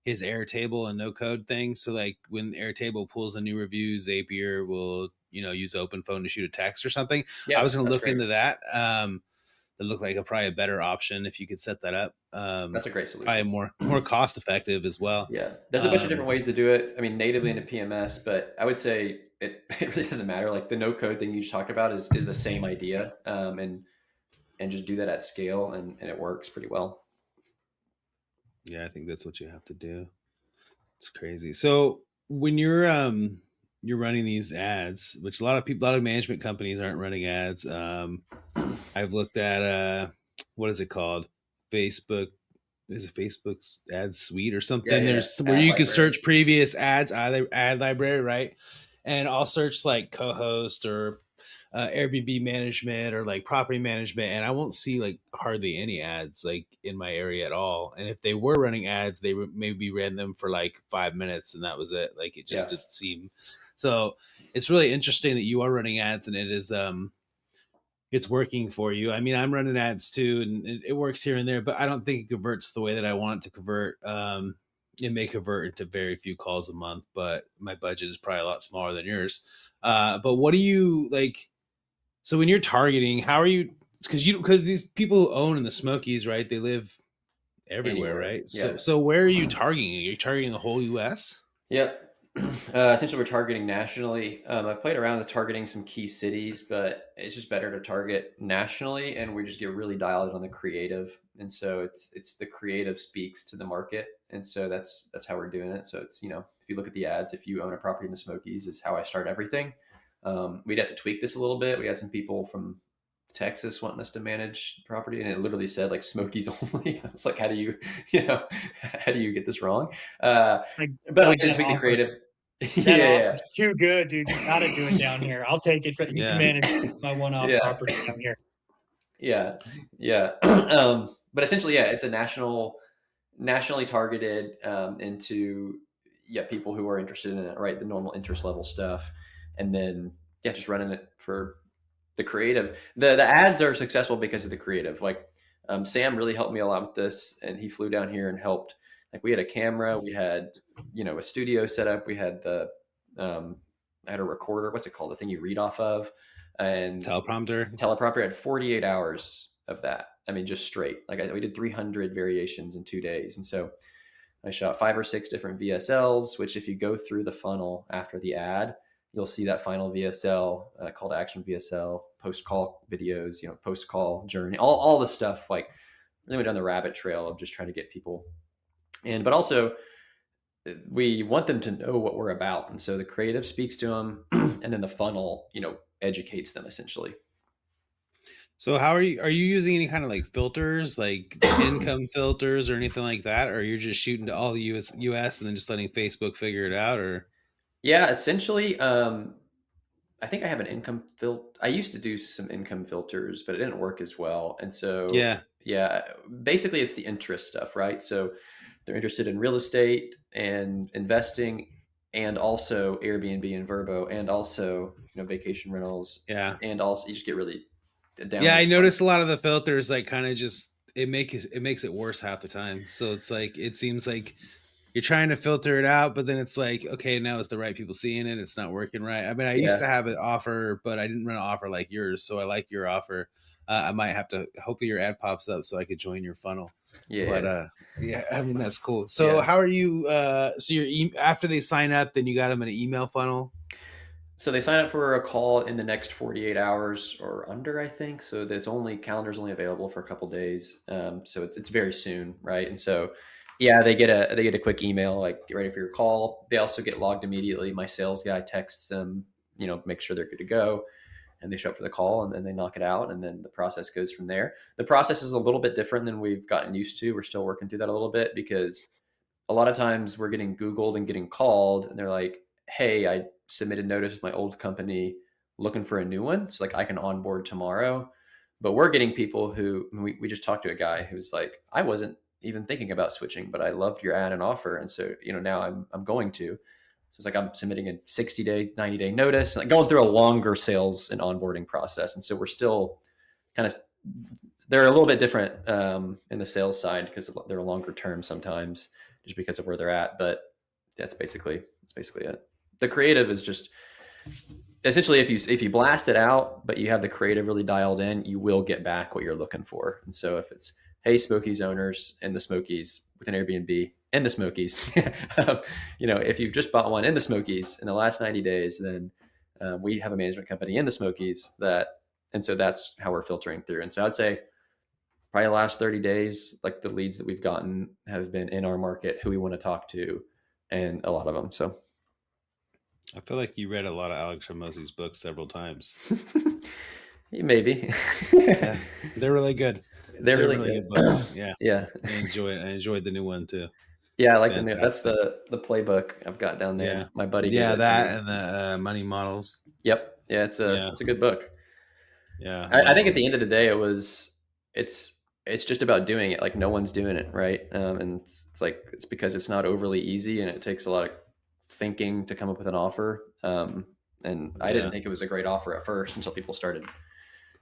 his Airtable and no code thing. So like when Airtable pulls the new reviews, Zapier will use OpenPhone to shoot a text or something. Yeah, I was going to look into that. It looked like probably a better option if you could set that up. That's a great solution. Probably more cost effective as well. Yeah, there's a bunch of different ways to do it. I mean, natively into PMS, but I would say it really doesn't matter. Like the no code thing you just talked about is the same idea, and just do that at scale, and it works pretty well. Yeah, I think that's what you have to do. It's crazy. So when you're running these ads, which a lot of management companies aren't running ads. I've looked at what is it called? Facebook. Is it Facebook's ad suite or something? Yeah, there's where you can search previous ads, ad library, right? And I'll search like co-host or Airbnb management or like property management, and I won't see like hardly any ads like in my area at all. And if they were running ads, they maybe ran them for like 5 minutes and that was it. Like it just didn't seem. So it's really interesting that you are running ads and it is it's working for you. I mean, I'm running ads too, and it works here and there, but I don't think it converts the way that I want it to convert. It may convert into very few calls a month, but my budget is probably a lot smaller than yours. But what do you like? So when you're targeting, how are you? Because these people who own in the Smokies, right? They live everywhere, right? Yeah. So where are you targeting? Are you targeting the whole U.S.? Yep. Essentially, we're targeting nationally. I've played around with targeting some key cities, but it's just better to target nationally, and we just get really dialed on the creative. And so it's the creative speaks to the market, and so that's how we're doing it. So it's if you look at the ads, if you own a property in the Smokies, is how I start everything. We'd have to tweak this a little bit. We had some people from Texas wanting us to manage property, and it literally said like Smokies only. I was like, how do you get this wrong? But we did tweak the creative. That offer's too good, dude. You got to do it down here. I'll take it. You can manage my one-off property down here. Yeah. But essentially, it's a nationally targeted into people who are interested in it, right? The normal interest level stuff, and then just running it for the creative. The ads are successful because of the creative. Like Sam really helped me a lot with this, and he flew down here and helped. Like we had a camera, we had a studio set up, we had I had a recorder. What's it called? The thing you read off of, and teleprompter. I had 48 hours of that. I mean, just straight. Like we did 300 variations in 2 days, and so I shot 5 or 6 different VSLs. Which, if you go through the funnel after the ad, you'll see that final VSL, call to action VSL, post call videos, post call journey, all the stuff. Like really went down the rabbit trail of just trying to get people in, but also we want them to know what we're about. And so the creative speaks to them, and then the funnel, educates them essentially. So how are you using any kind of like filters, like income filters or anything like that? Or you're just shooting to all the US and then just letting Facebook figure it out? Or yeah, essentially, I think I have an income filter. I used to do some income filters, but it didn't work as well. And so, basically it's the interest stuff, right? So they're interested in real estate and investing, and also Airbnb and Vrbo, and also, vacation rentals. Yeah. And also you just get really down. Yeah. I noticed a lot of the filters, like kind of just, it makes it worse half the time. So it's like, it seems like you're trying to filter it out, but then it's like, okay, now it's the right people seeing it. It's not working right. I mean, I used to have an offer, but I didn't run an offer like yours. So I like your offer. I might have to, hopefully your ad pops up so I could join your funnel. Yeah. But I mean, that's cool. So how are you, so you're, after they sign up, then you got them in an email funnel? So they sign up for a call in the next 48 hours or under, I think. So that's calendar's only available for a couple days. So it's very soon. Right. And so, they get a quick email, like, get ready for your call. They also get logged immediately. My sales guy texts them, make sure they're good to go, and they show up for the call, and then they knock it out. And then the process goes from there. The process is a little bit different than we've gotten used to. We're still working through that a little bit, because a lot of times we're getting Googled and getting called, and they're like, hey, I submitted notice with my old company looking for a new one. So like I can onboard tomorrow. But we're getting people who, we just talked to a guy who's like, I wasn't even thinking about switching, but I loved your ad and offer. And so, now I'm going to. So it's like I'm submitting a 60-day, 90-day notice, like going through a longer sales and onboarding process. And so we're still they're a little bit different in the sales side, because they're a longer term sometimes just because of where they're at. But that's basically it. The creative is just essentially, if you blast it out, but you have the creative really dialed in, you will get back what you're looking for. And so if it's, hey, Smokies owners in the Smokies with an Airbnb in the Smokies, if you've just bought one in the Smokies in the last 90 days, then we have a management company in the Smokies and so that's how we're filtering through. And so I'd say probably the last 30 days, like the leads that we've gotten have been in our market, who we want to talk to, and a lot of them. So I feel like you read a lot of Alex Hormozi's books several times. Maybe. Yeah, they're really good. They're really good books. Yeah. Yeah. I enjoyed the new one too. Yeah, I like the new. That's the playbook I've got down there. Yeah. My buddy. Yeah, that and the money models. Yep. Yeah, it's a good book. Yeah. I think at the end of the day, it's just about doing it. Like no one's doing it, right? And it's because it's not overly easy, and it takes a lot of thinking to come up with an offer. And I didn't think it was a great offer at first until people started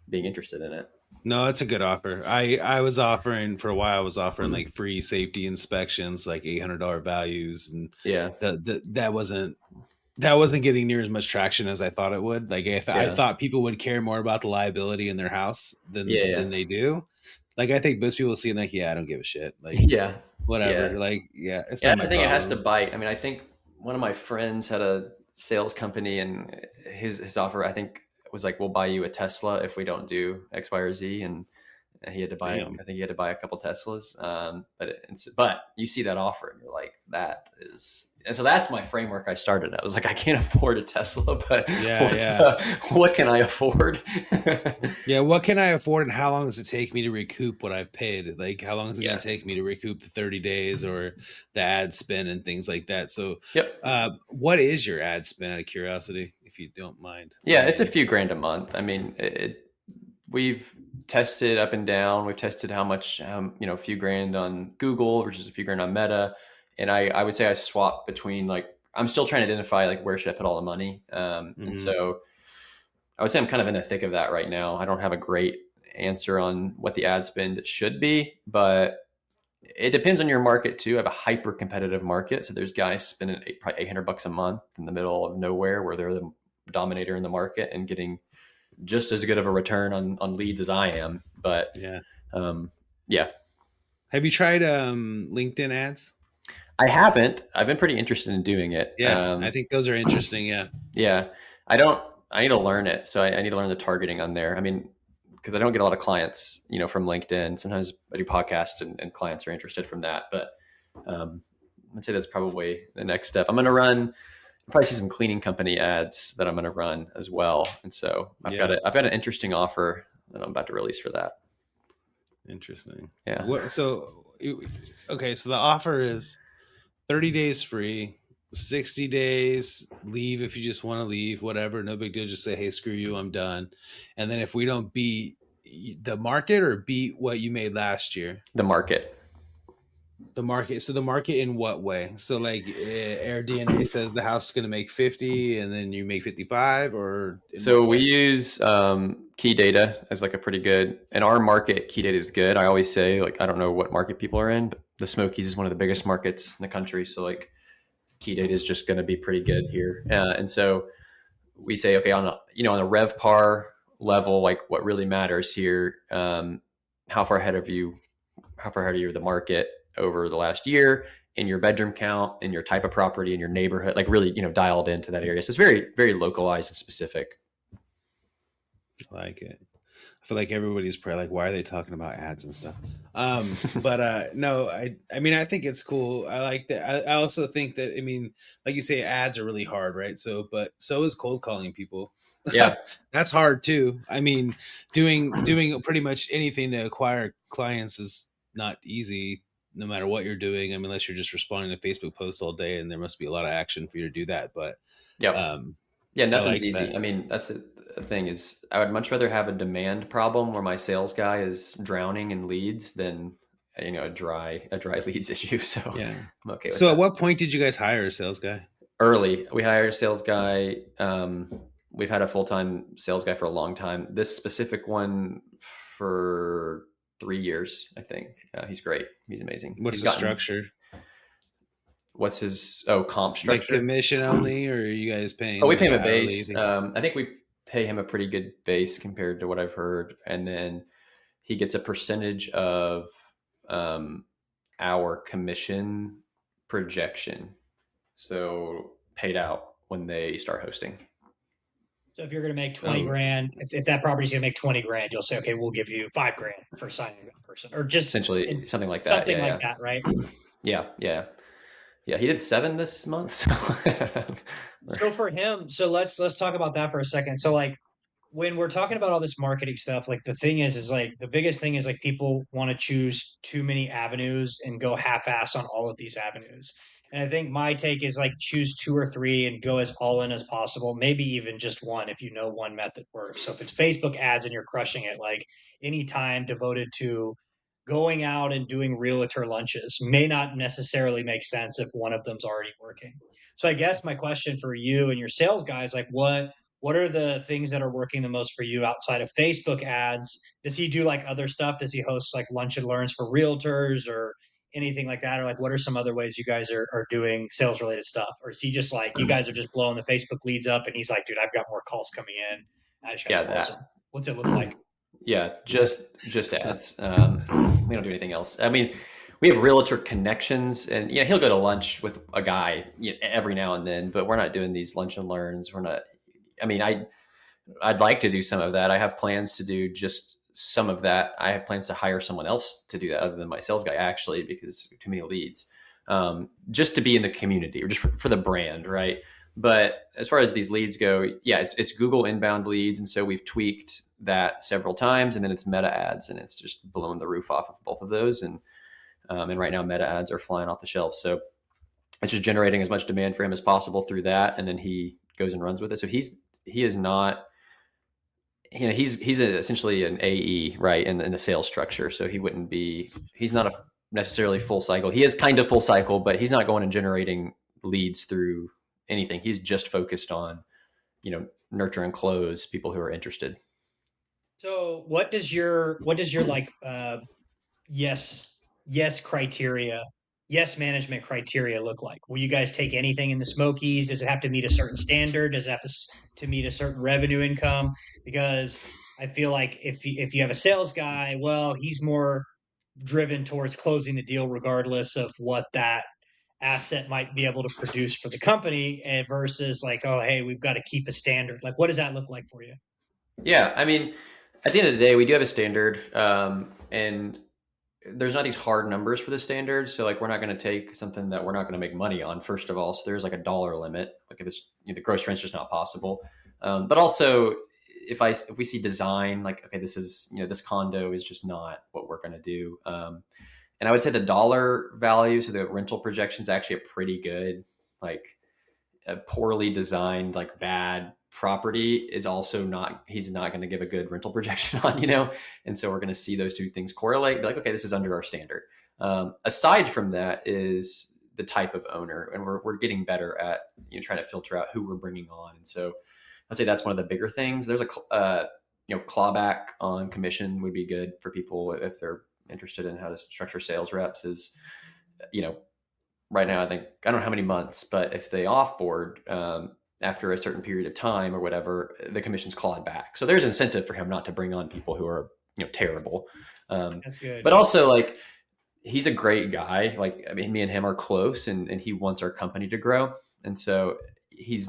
being interested in it. No, it's a good offer. I was offering for a while. I was offering like free safety inspections, like $800 values, and that wasn't getting near as much traction as I thought it would. Like I thought people would care more about the liability in their house than they do. Like I think most people see like, I don't give a shit. Like whatever. Like it's not my I think problem. it has to bite. I mean, I think one of my friends had a sales company, and his offer, I think, was like, we'll buy you a Tesla if we don't do X, Y, or Z. And he had to buy, Damn. I think he had to buy a couple Teslas. But you see that offer and you're like, that is, and so that's my framework I started. I was like, I can't afford a Tesla, but what can I afford? Yeah, what can I afford, and how long does it take me to recoup what I've paid? Like, how long is it going to take me to recoup the 30 days or the ad spend and things like that? So, what is your ad spend, out of curiosity, if you don't mind? Yeah, it's a few grand a month. I mean, we've tested up and down. We've tested how much, a few grand on Google versus a few grand on Meta. And I would say I swap between, like, I'm still trying to identify, like, where should I put all the money? And so I would say I'm kind of in the thick of that right now. I don't have a great answer on what the ad spend should be, but it depends on your market too. I have a hyper competitive market. So there's guys spending probably $800 a month in the middle of nowhere, where they're the dominator in the market and getting just as good of a return on leads as I am. But have you tried LinkedIn ads? I haven't. I've been pretty interested in doing it. I think those are interesting. I need to learn it. So I need to learn the targeting on there. I mean, because I don't get a lot of clients, from LinkedIn. Sometimes I do podcasts and clients are interested from that. But I'd say that's probably the next step. I'm going to run, probably see some cleaning company ads that I'm going to run as well. And so I've got an interesting offer that I'm about to release for that. Interesting. Yeah. So the offer is 30 days free, 60 days leave if you just want to leave, whatever, no big deal. Just say, hey, screw you, I'm done. And then if we don't beat the market or beat what you made last year, the market. So the market in what way? So like AirDNA says the house is going to make 50 and then you make 55, or so we use key data as like a pretty good, in our market, key data is good. I always say, like, I don't know what market people are in, but the Smokies is one of the biggest markets in the country. So like key data is just going to be pretty good here. And so we say, okay, on a RevPAR level, like what really matters here, how far ahead are you of the market over the last year, in your bedroom count, in your type of property, in your neighborhood, like really, dialed into that area. So it's very, very localized and specific. I like it. I feel like everybody's probably like, why are they talking about ads and stuff? But no, I mean, I think it's cool. I like that. I also think that, I mean, like you say, ads are really hard, right? So is cold calling people. Yeah. That's hard too. I mean, doing pretty much anything to acquire clients is not easy, no matter what you're doing. I mean, unless you're just responding to Facebook posts all day, and there must be a lot of action for you to do that. But nothing's easy. That. I mean, that's the thing is, I would much rather have a demand problem where my sales guy is drowning in leads than a dry leads issue. So I'm okay with so that. At what point did you guys hire a sales guy? Early. We hired a sales guy. We've had a full-time sales guy for a long time. This specific one for 3 years, I think. He's great. He's amazing. What's the structure? What's his comp structure? Like commission only, or are you guys paying? We pay him a base. I think we pay him a pretty good base compared to what I've heard, and then he gets a percentage of our commission projection, so paid out when they start hosting. So if you're going to make 20 grand, if that property's going to make 20 grand, you'll say, okay, we'll give you 5 grand for signing that person, or just essentially something like that. Something like that, right? Yeah. He did 7 this month. So for him, let's talk about that for a second. So like when we're talking about all this marketing stuff, like the thing is like the biggest thing is like people want to choose too many avenues and go half-ass on all of these avenues. And I think my take is like choose 2 or 3 and go as all in as possible. Maybe even just one if you know one method works. So if it's Facebook ads and you're crushing it, like any time devoted to going out and doing realtor lunches may not necessarily make sense if one of them's already working. So I guess my question for you and your sales guys, like what are the things that are working the most for you outside of Facebook ads? Does he do like other stuff? Does he host like lunch and learns for realtors or anything like that? Or like, what are some other ways you guys are doing sales related stuff? Or is he just like, you guys are just blowing the Facebook leads up and he's like, dude, I've got more calls coming in. I just gotta close them. What's it look like? Yeah, just ads. We don't do anything else. I mean, we have realtor connections, and he'll go to lunch with a guy every now and then, but we're not doing these lunch and learns. We're not. I mean, I'd like to do some of that. I have plans to do just some of that. I have plans to hire someone else to do that other than my sales guy, actually, because too many leads, just to be in the community or just for the brand. Right. But as far as these leads go, it's Google inbound leads. And so we've tweaked that several times, and then it's meta ads, and it's just blown the roof off of both of those. And right now meta ads are flying off the shelves. So it's just generating as much demand for him as possible through that. And then he goes and runs with it. So he is not, he's essentially an AE, right, in the sales structure. So he's not necessarily full cycle. He is kind of full cycle, but he's not going and generating leads through anything. He's just focused on, nurture and close people who are interested. So what does your like yes criteria, yes management criteria look like? Will you guys take anything in the Smokies? Does it have to meet a certain standard? Does it have to meet a certain revenue income? Because I feel like if you have a sales guy, well, he's more driven towards closing the deal regardless of what that asset might be able to produce for the company, versus like, oh, hey, we've got to keep a standard. Like, what does that look like for you? Yeah, I mean, at the end of the day, we do have a standard, and there's not these hard numbers for the standard. So like, we're not going to take something that we're not going to make money on, first of all. So there's like a dollar limit. Like if it's, the gross transfer is not possible. But also if we see design, like, okay, this is, this condo is just not what we're going to do. And I would say the dollar value, so the rental projection is actually a pretty good, like a poorly designed, like bad property is also not, he's not going to give a good rental projection on, and so we're going to see those two things correlate, be like, okay, this is under our standard. Aside from that is the type of owner, and we're getting better at trying to filter out who we're bringing on. And so I'd say that's one of the bigger things. There's a clawback on commission would be good for people if they're interested in how to structure sales reps. Is right now, I don't know how many months, but if they offboard after a certain period of time or whatever, the commission's clawed back. So there's incentive for him not to bring on people who are terrible. That's good. But also, like, he's a great guy. Like, I mean, me and him are close, and he wants our company to grow, and so he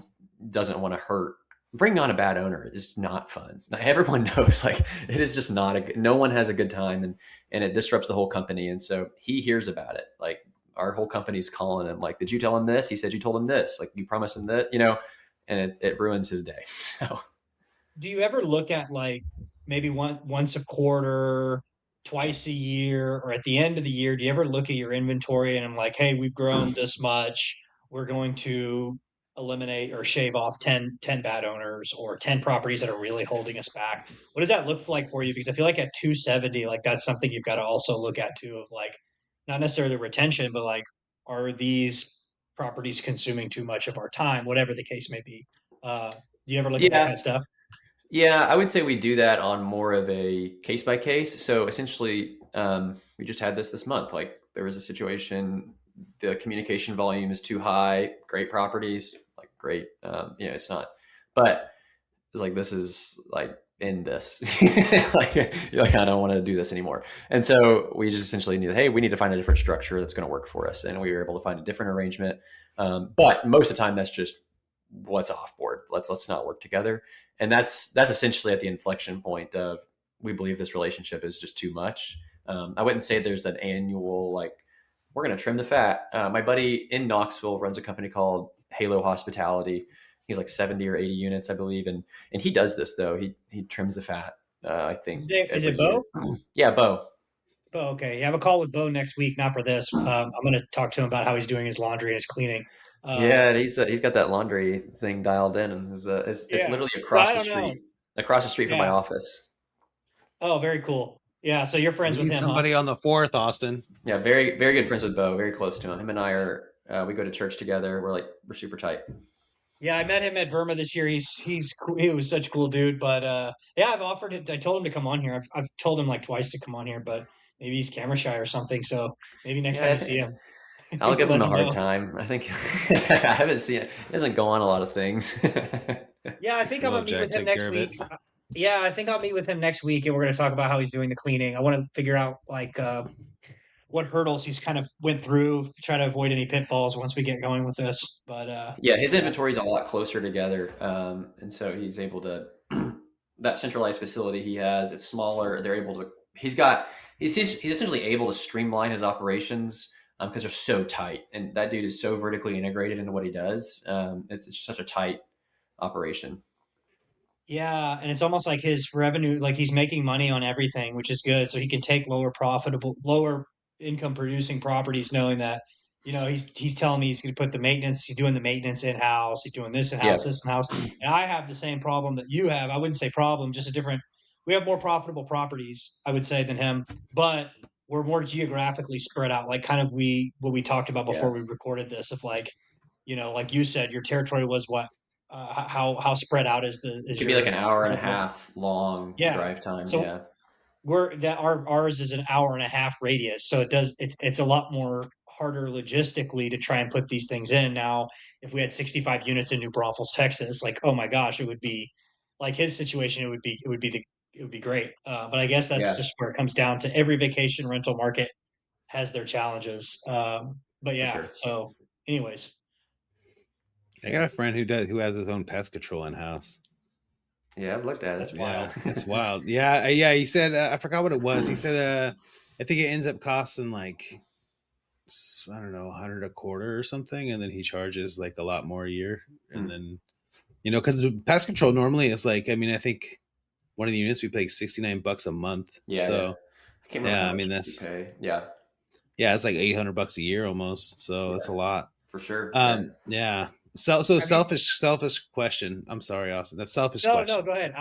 doesn't want to bring on a bad owner is not fun. Everyone knows, like, it is just not no one has a good time, and it disrupts the whole company. And so he hears about it. Like, our whole company's calling him, like, did you tell him this? He said you told him this. Like, you promised him that, and it ruins his day. So do you ever look at, like, maybe once a quarter, twice a year, or at the end of the year, do you ever look at your inventory and I'm like, hey, we've grown this much, we're going to eliminate or shave off 10 bad owners or 10 properties that are really holding us back? What does that look like for you? Because I feel like at 270, like, that's something you've got to also look at too, of like, not necessarily the retention, but like, are these properties consuming too much of our time, whatever the case may be? Do you ever look at that kind of stuff? Yeah, I would say we do that on more of a case by case. So essentially, we just had this month. Like, there was a situation, the communication volume is too high, great properties, like, great, it's not, but it's like, this is like, end this. like, you're like, I don't want to do this anymore. And so we just essentially we need to find a different structure that's going to work for us. And we were able to find a different arrangement. But most of the time that's just, let's offboard. Let's not work together. And that's essentially at the inflection point of, we believe this relationship is just too much. I wouldn't say there's an annual, like, we're going to trim the fat. My buddy in Knoxville runs a company called Halo Hospitality. He's like 70 or 80 units, I believe. And he does this, though. He trims the fat, I think. Is it Bo? Yeah, Bo. Bo, okay. You have a call with Bo next week, not for this. I'm going to talk to him about how he's doing his laundry and his cleaning. Yeah, he's got that laundry thing dialed in, and it's literally across the street from my office. Oh, very cool. Yeah, so you're friends with him. Somebody on the 4th, Austin. Yeah, very, very good friends with Bo. Very close to him. Him and I are we go to church together. We're super tight. Yeah, I met him at Verma this year. He was such a cool dude. But I've offered it. I told him to come on here. I've told him like twice to come on here, but maybe he's camera shy or something. So maybe next time I see him, I'll give him a hard time. I think I haven't seen it. He doesn't go on a lot of things. Yeah, I think I'm gonna meet with him next week. Yeah, I think I'll meet with him next week, and we're gonna talk about how he's doing the cleaning. I want to figure out, like, what hurdles he's kind of went through, try to avoid any pitfalls once we get going with this. But Yeah, his inventory is a lot closer together, and so he's able to that centralized facility he has. It's smaller. They're able to. He's essentially able to streamline his operations because they're so tight, and that dude is so vertically integrated into what he does. It's such a tight operation. yeah, and it's almost like his revenue, like he's making money on everything, which is good. So he can take lower income producing properties, knowing that, he's telling me he's going to put the maintenance, he's doing the maintenance in house, he's doing this in Yeah, house, this in house. And I have the same problem that you have. I wouldn't say problem, just a different. We have more profitable properties, I would say, than him, but we're more geographically spread out. Like kind of what we talked about before we recorded this, of like, like you said, your territory was what how spread out is it could be like an hour and a half long yeah drive time. so Yeah, ours is an hour and a half radius, so it's a lot more harder logistically to try and put these things in. Now if we had 65 units in New Braunfels, Texas, like, oh my gosh, it would be like his situation. It would be great, but I guess that's yeah, just where it comes down to. Every vacation rental market has their challenges, but for yeah, sure. so anyways. I got a friend who has his own pest control in house. Yeah, I've looked at it. That's Yeah, wild. it's wild. Yeah, yeah. He said I forgot what it was. He said I think it ends up costing like I don't know 100 a quarter or something, and then he charges like a lot more a year, and then because the pest control normally is like I think one of the units we pay $69 a month. Yeah, So yeah. I can't remember how much that's you pay. Yeah, it's like $800 a year almost. So that's a lot. for sure. Yeah. So selfish question. I'm sorry, Austin. That's selfish question. No, go ahead.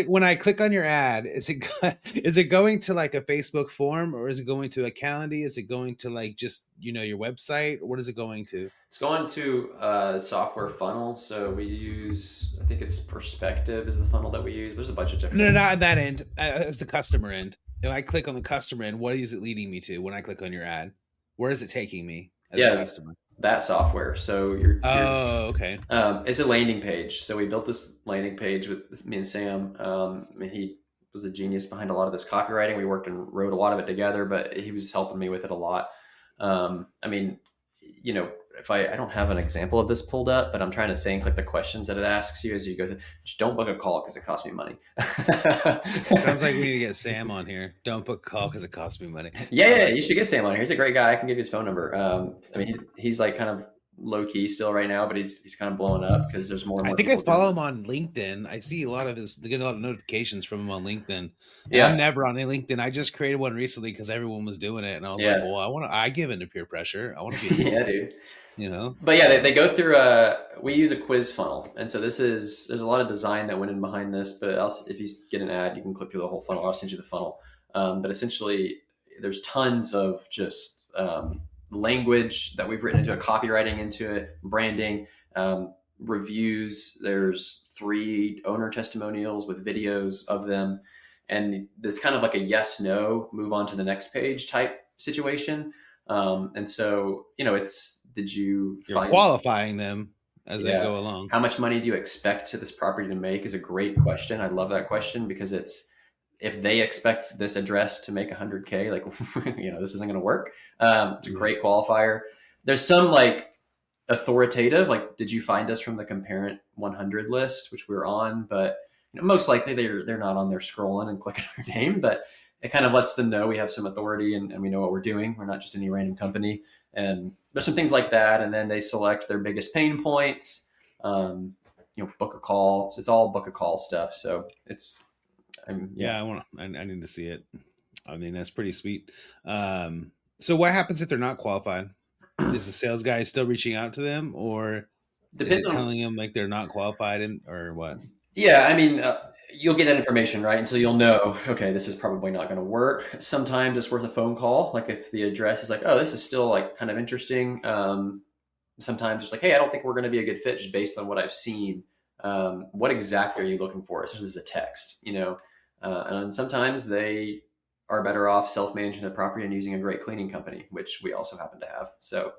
When I click on your ad, is it going to like a Facebook form, or is it going to a Calendly? Is it going to like just your website? What is it going to? It's going to a software funnel. So we use, I think it's Perspective is the funnel that we use. There's a bunch of different. No, not at that end. As the customer end. If I click on the customer end, what is it leading me to when I click on your ad? Where is it taking me as a customer? That software. So okay. It's a landing page. So we built this landing page with me and Sam. He was a genius behind a lot of this copywriting. We worked and wrote a lot of it together, but he was helping me with it a lot. If I don't have an example of this pulled up, but I'm trying to think like the questions that it asks you as you go through. Just don't book a call because it costs me money. Sounds like we need to get Sam on here. Don't book a call because it costs me money. Yeah, you should get Sam on here. He's a great guy. I can give you his phone number. He's like kind of low key still right now, but he's kind of blowing up because there's more and more. I think I follow him on LinkedIn. I see a lot of they get a lot of notifications from him on LinkedIn. Yeah, I'm never on LinkedIn. I just created one recently because everyone was doing it, and I was like, well, I give into peer pressure. I want to be yeah, dude. But yeah, they go through we use a quiz funnel, and so there's a lot of design that went in behind this, but if you get an ad, you can click through the whole funnel. I'll send you the funnel, but essentially there's tons of just language that we've written into it, copywriting into it, branding, reviews. There's 3 owner testimonials with videos of them, and it's kind of like a yes no, move on to the next page type situation. And so you're qualifying them as they go along. How much money do you expect this property to make is a great question. I love that question because if they expect this address to make 100K, like, this isn't going to work. It's a great qualifier. There's some like authoritative, like, did you find us from the Comparent 100 list, which we're on, but most likely they're not on there scrolling and clicking our name, but it kind of lets them know we have some authority and we know what we're doing. We're not just any random company. And there's some things like that. And then they select their biggest pain points, book a call. So it's all book a call stuff. So I need to see it. I mean, that's pretty sweet. So what happens if they're not qualified? Is the sales guy still reaching out to them, or is it telling them like they're not qualified or what? Yeah. You'll get that information, right? And so you'll know, okay, this is probably not going to work. Sometimes it's worth a phone call. Like if the address is like, oh, this is still like kind of interesting. Sometimes it's like, hey, I don't think we're going to be a good fit just based on what I've seen. What exactly are you looking for? This is a text, and sometimes they are better off self-managing the property and using a great cleaning company, which we also happen to have. So,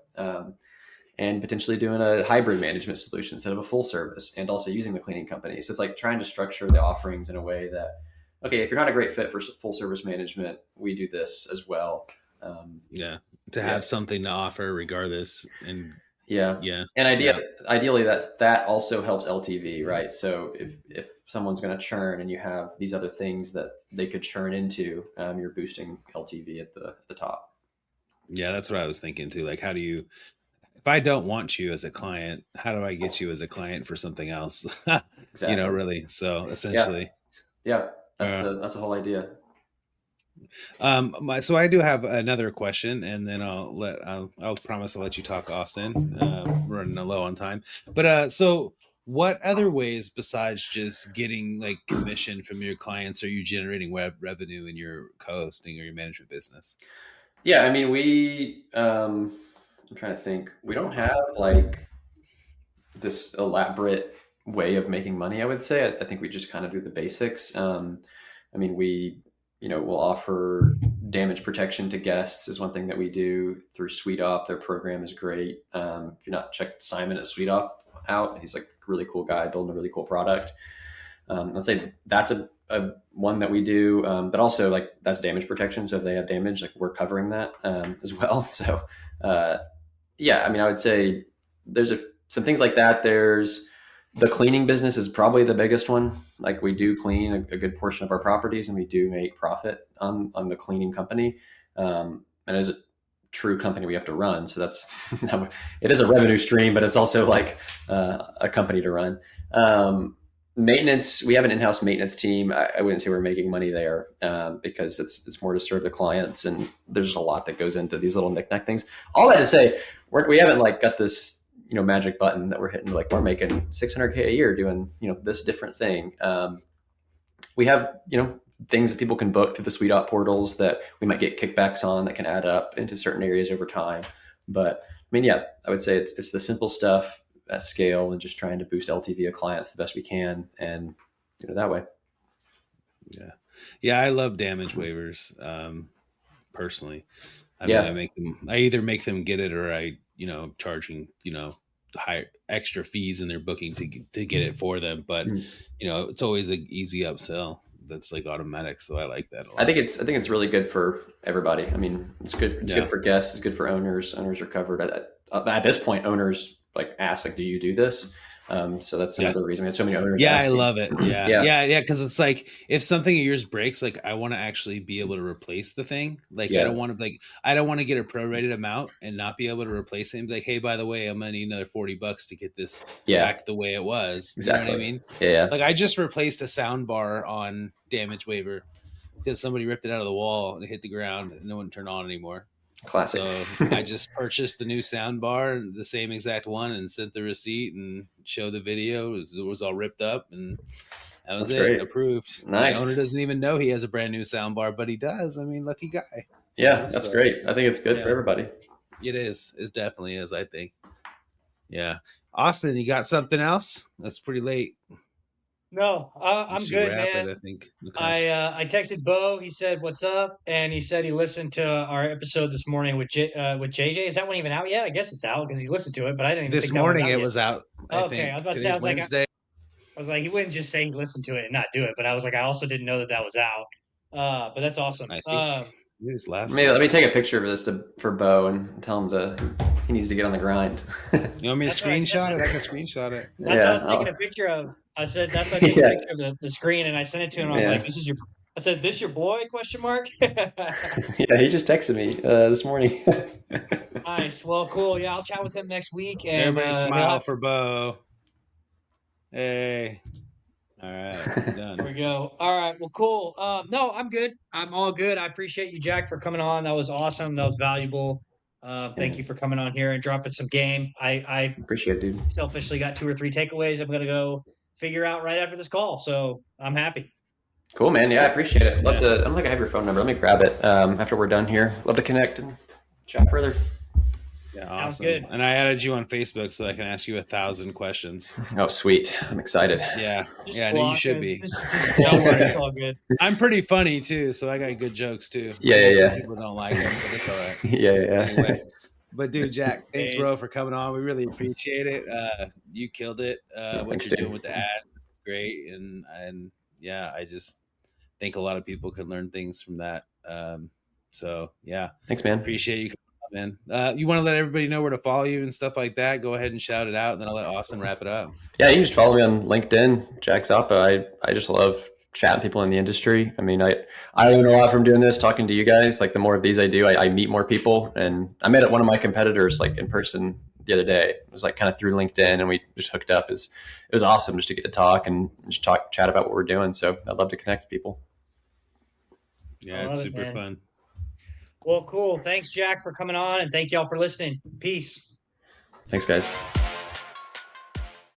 and potentially doing a hybrid management solution instead of a full service, and also using the cleaning company. So it's like trying to structure the offerings in a way that, okay, if you're not a great fit for full service management, we do this as well. To have something to offer regardless. And and ideally that also helps LTV, right? So if someone's going to churn and you have these other things that they could churn into, you're boosting LTV at the top. Yeah, that's what I was thinking too. Like, how do you, if I don't want you as a client, how do I get you as a client for something else? Exactly. Really. So essentially, that's the whole idea. So I do have another question, and then I'll promise I'll let you talk, Austin. Running low on time, but so what other ways besides just getting like commission from your clients are you generating revenue in your co-hosting or your management business? Yeah, I mean, I'm trying to think. We don't have like this elaborate way of making money, I would say. I think we just kind of do the basics. I mean, we'll offer damage protection to guests is one thing that we do through SweetOp. Their program is great. If you're not checked Simon at SweetOp out, he's like a really cool guy building a really cool product. I'd say that's a one that we do, but also like that's damage protection. So if they have damage, like we're covering that as well. So I mean, I would say there's some things like that. There's the cleaning business is probably the biggest one. Like we do clean a good portion of our properties and we do make profit on the cleaning company. And as a true company we have to run. So that's, it is a revenue stream, but it's also like a company to run. Maintenance, we have an in-house maintenance team. I wouldn't say we're making money there because it's more to serve the clients. And there's just a lot that goes into these little knick-knack things. All that to say, we haven't like got this, magic button that we're hitting, like we're making $600K a year doing, this different thing. We have, things that people can book through the SweetOp portals that we might get kickbacks on that can add up into certain areas over time. But I mean, I would say it's the simple stuff at scale and just trying to boost LTV of clients the best we can and do it that way. Yeah. I love damage waivers. Personally, I mean, I either make them get it or I, charging, high extra fees in their booking to get it for them. But, it's always an easy upsell that's like automatic. So I like that a lot. I think it's really good for everybody. I mean, it's good. It's good for guests. It's good for owners. Owners are covered at this point. Owners like ask, like, do you do this? So that's another reason we had so many owners. Yeah, asking. I love it. Yeah. Because it's like if something of yours breaks, like I want to actually be able to replace the thing. Like I don't want to get a prorated amount and not be able to replace it. And be like, hey, by the way, I'm gonna need another $40 to get this back the way it was. Exactly. You know what I mean? Yeah. Like I just replaced a sound bar on damage waiver because somebody ripped it out of the wall and it hit the ground and it wouldn't turn on anymore. Classic. So I just purchased the new sound bar, the same exact one, and sent the receipt and showed the video. It was all ripped up, and that was it. Great. Approved. Nice. The owner doesn't even know he has a brand new sound bar, but he does. I mean, lucky guy. Yeah, that's great. I think it's good for everybody. It is. It definitely is, I think. Yeah. Austin, you got something else? That's pretty late. No, I'm good, man. I think. Okay. I texted Bo. He said, "What's up?" And he said he listened to our episode this morning with JJ. Is that one even out yet? I guess it's out because he listened to it, but I didn't even this think morning it was out. I think. I was about to say, I was like, he wouldn't just say he listened to it and not do it, but I was like, I also didn't know that was out. But that's awesome. Let me take a picture of this for Bo and tell him he needs to get on the grind. You want me to screenshot it? I can screenshot it. That's what I was taking a picture of. I said, that's why I took a picture of the screen and I sent it to him. I was like, this your boy, question mark? Yeah, he just texted me this morning. Nice. Well, cool. Yeah, I'll chat with him next week. And everybody smile for Bo. Hey. All right. Done. There we go. All right. Well, cool. No, I'm good. I'm all good. I appreciate you, Jack, for coming on. That was awesome. That was valuable. Thank you for coming on here and dropping some game. I appreciate it, dude. Selfishly got 2 or 3 takeaways I'm going to go figure out right after this call. So I'm happy. Cool, man. Yeah, I appreciate it. Love to. I don't think I have your phone number. Let me grab it after we're done here. Love to connect and chat further. Yeah, sounds awesome. Good. And I added you on Facebook so I can ask you 1,000 questions. Oh, sweet. I'm excited. Yeah. No, you should be. Don't worry. It's all good. I'm pretty funny too, so I got good jokes too. Yeah. Some people don't like them, but it's all right. Yeah. Anyway. But dude, Jack, thanks, bro, for coming on. We really appreciate it. You killed it. What you're doing with the ads is great, and yeah, I just think a lot of people can learn things from that. So yeah, thanks, man. Appreciate you coming on, man. You want to let everybody know where to follow you and stuff like that? Go ahead and shout it out, and then I'll let Austin wrap it up. Yeah, you can just follow me on LinkedIn, Jack Zoppa. I just love chatting people in the industry. I mean, I learn a lot from doing this, talking to you guys. Like the more of these I do, I meet more people. And I met one of my competitors like in person the other day. It was like kind of through LinkedIn, and we just hooked up. It was awesome just to get to talk and just chat about what we're doing. So I'd love to connect with people. Yeah, it's super fun. Well, cool. Thanks, Jack, for coming on, and thank y'all for listening. Peace. Thanks, guys.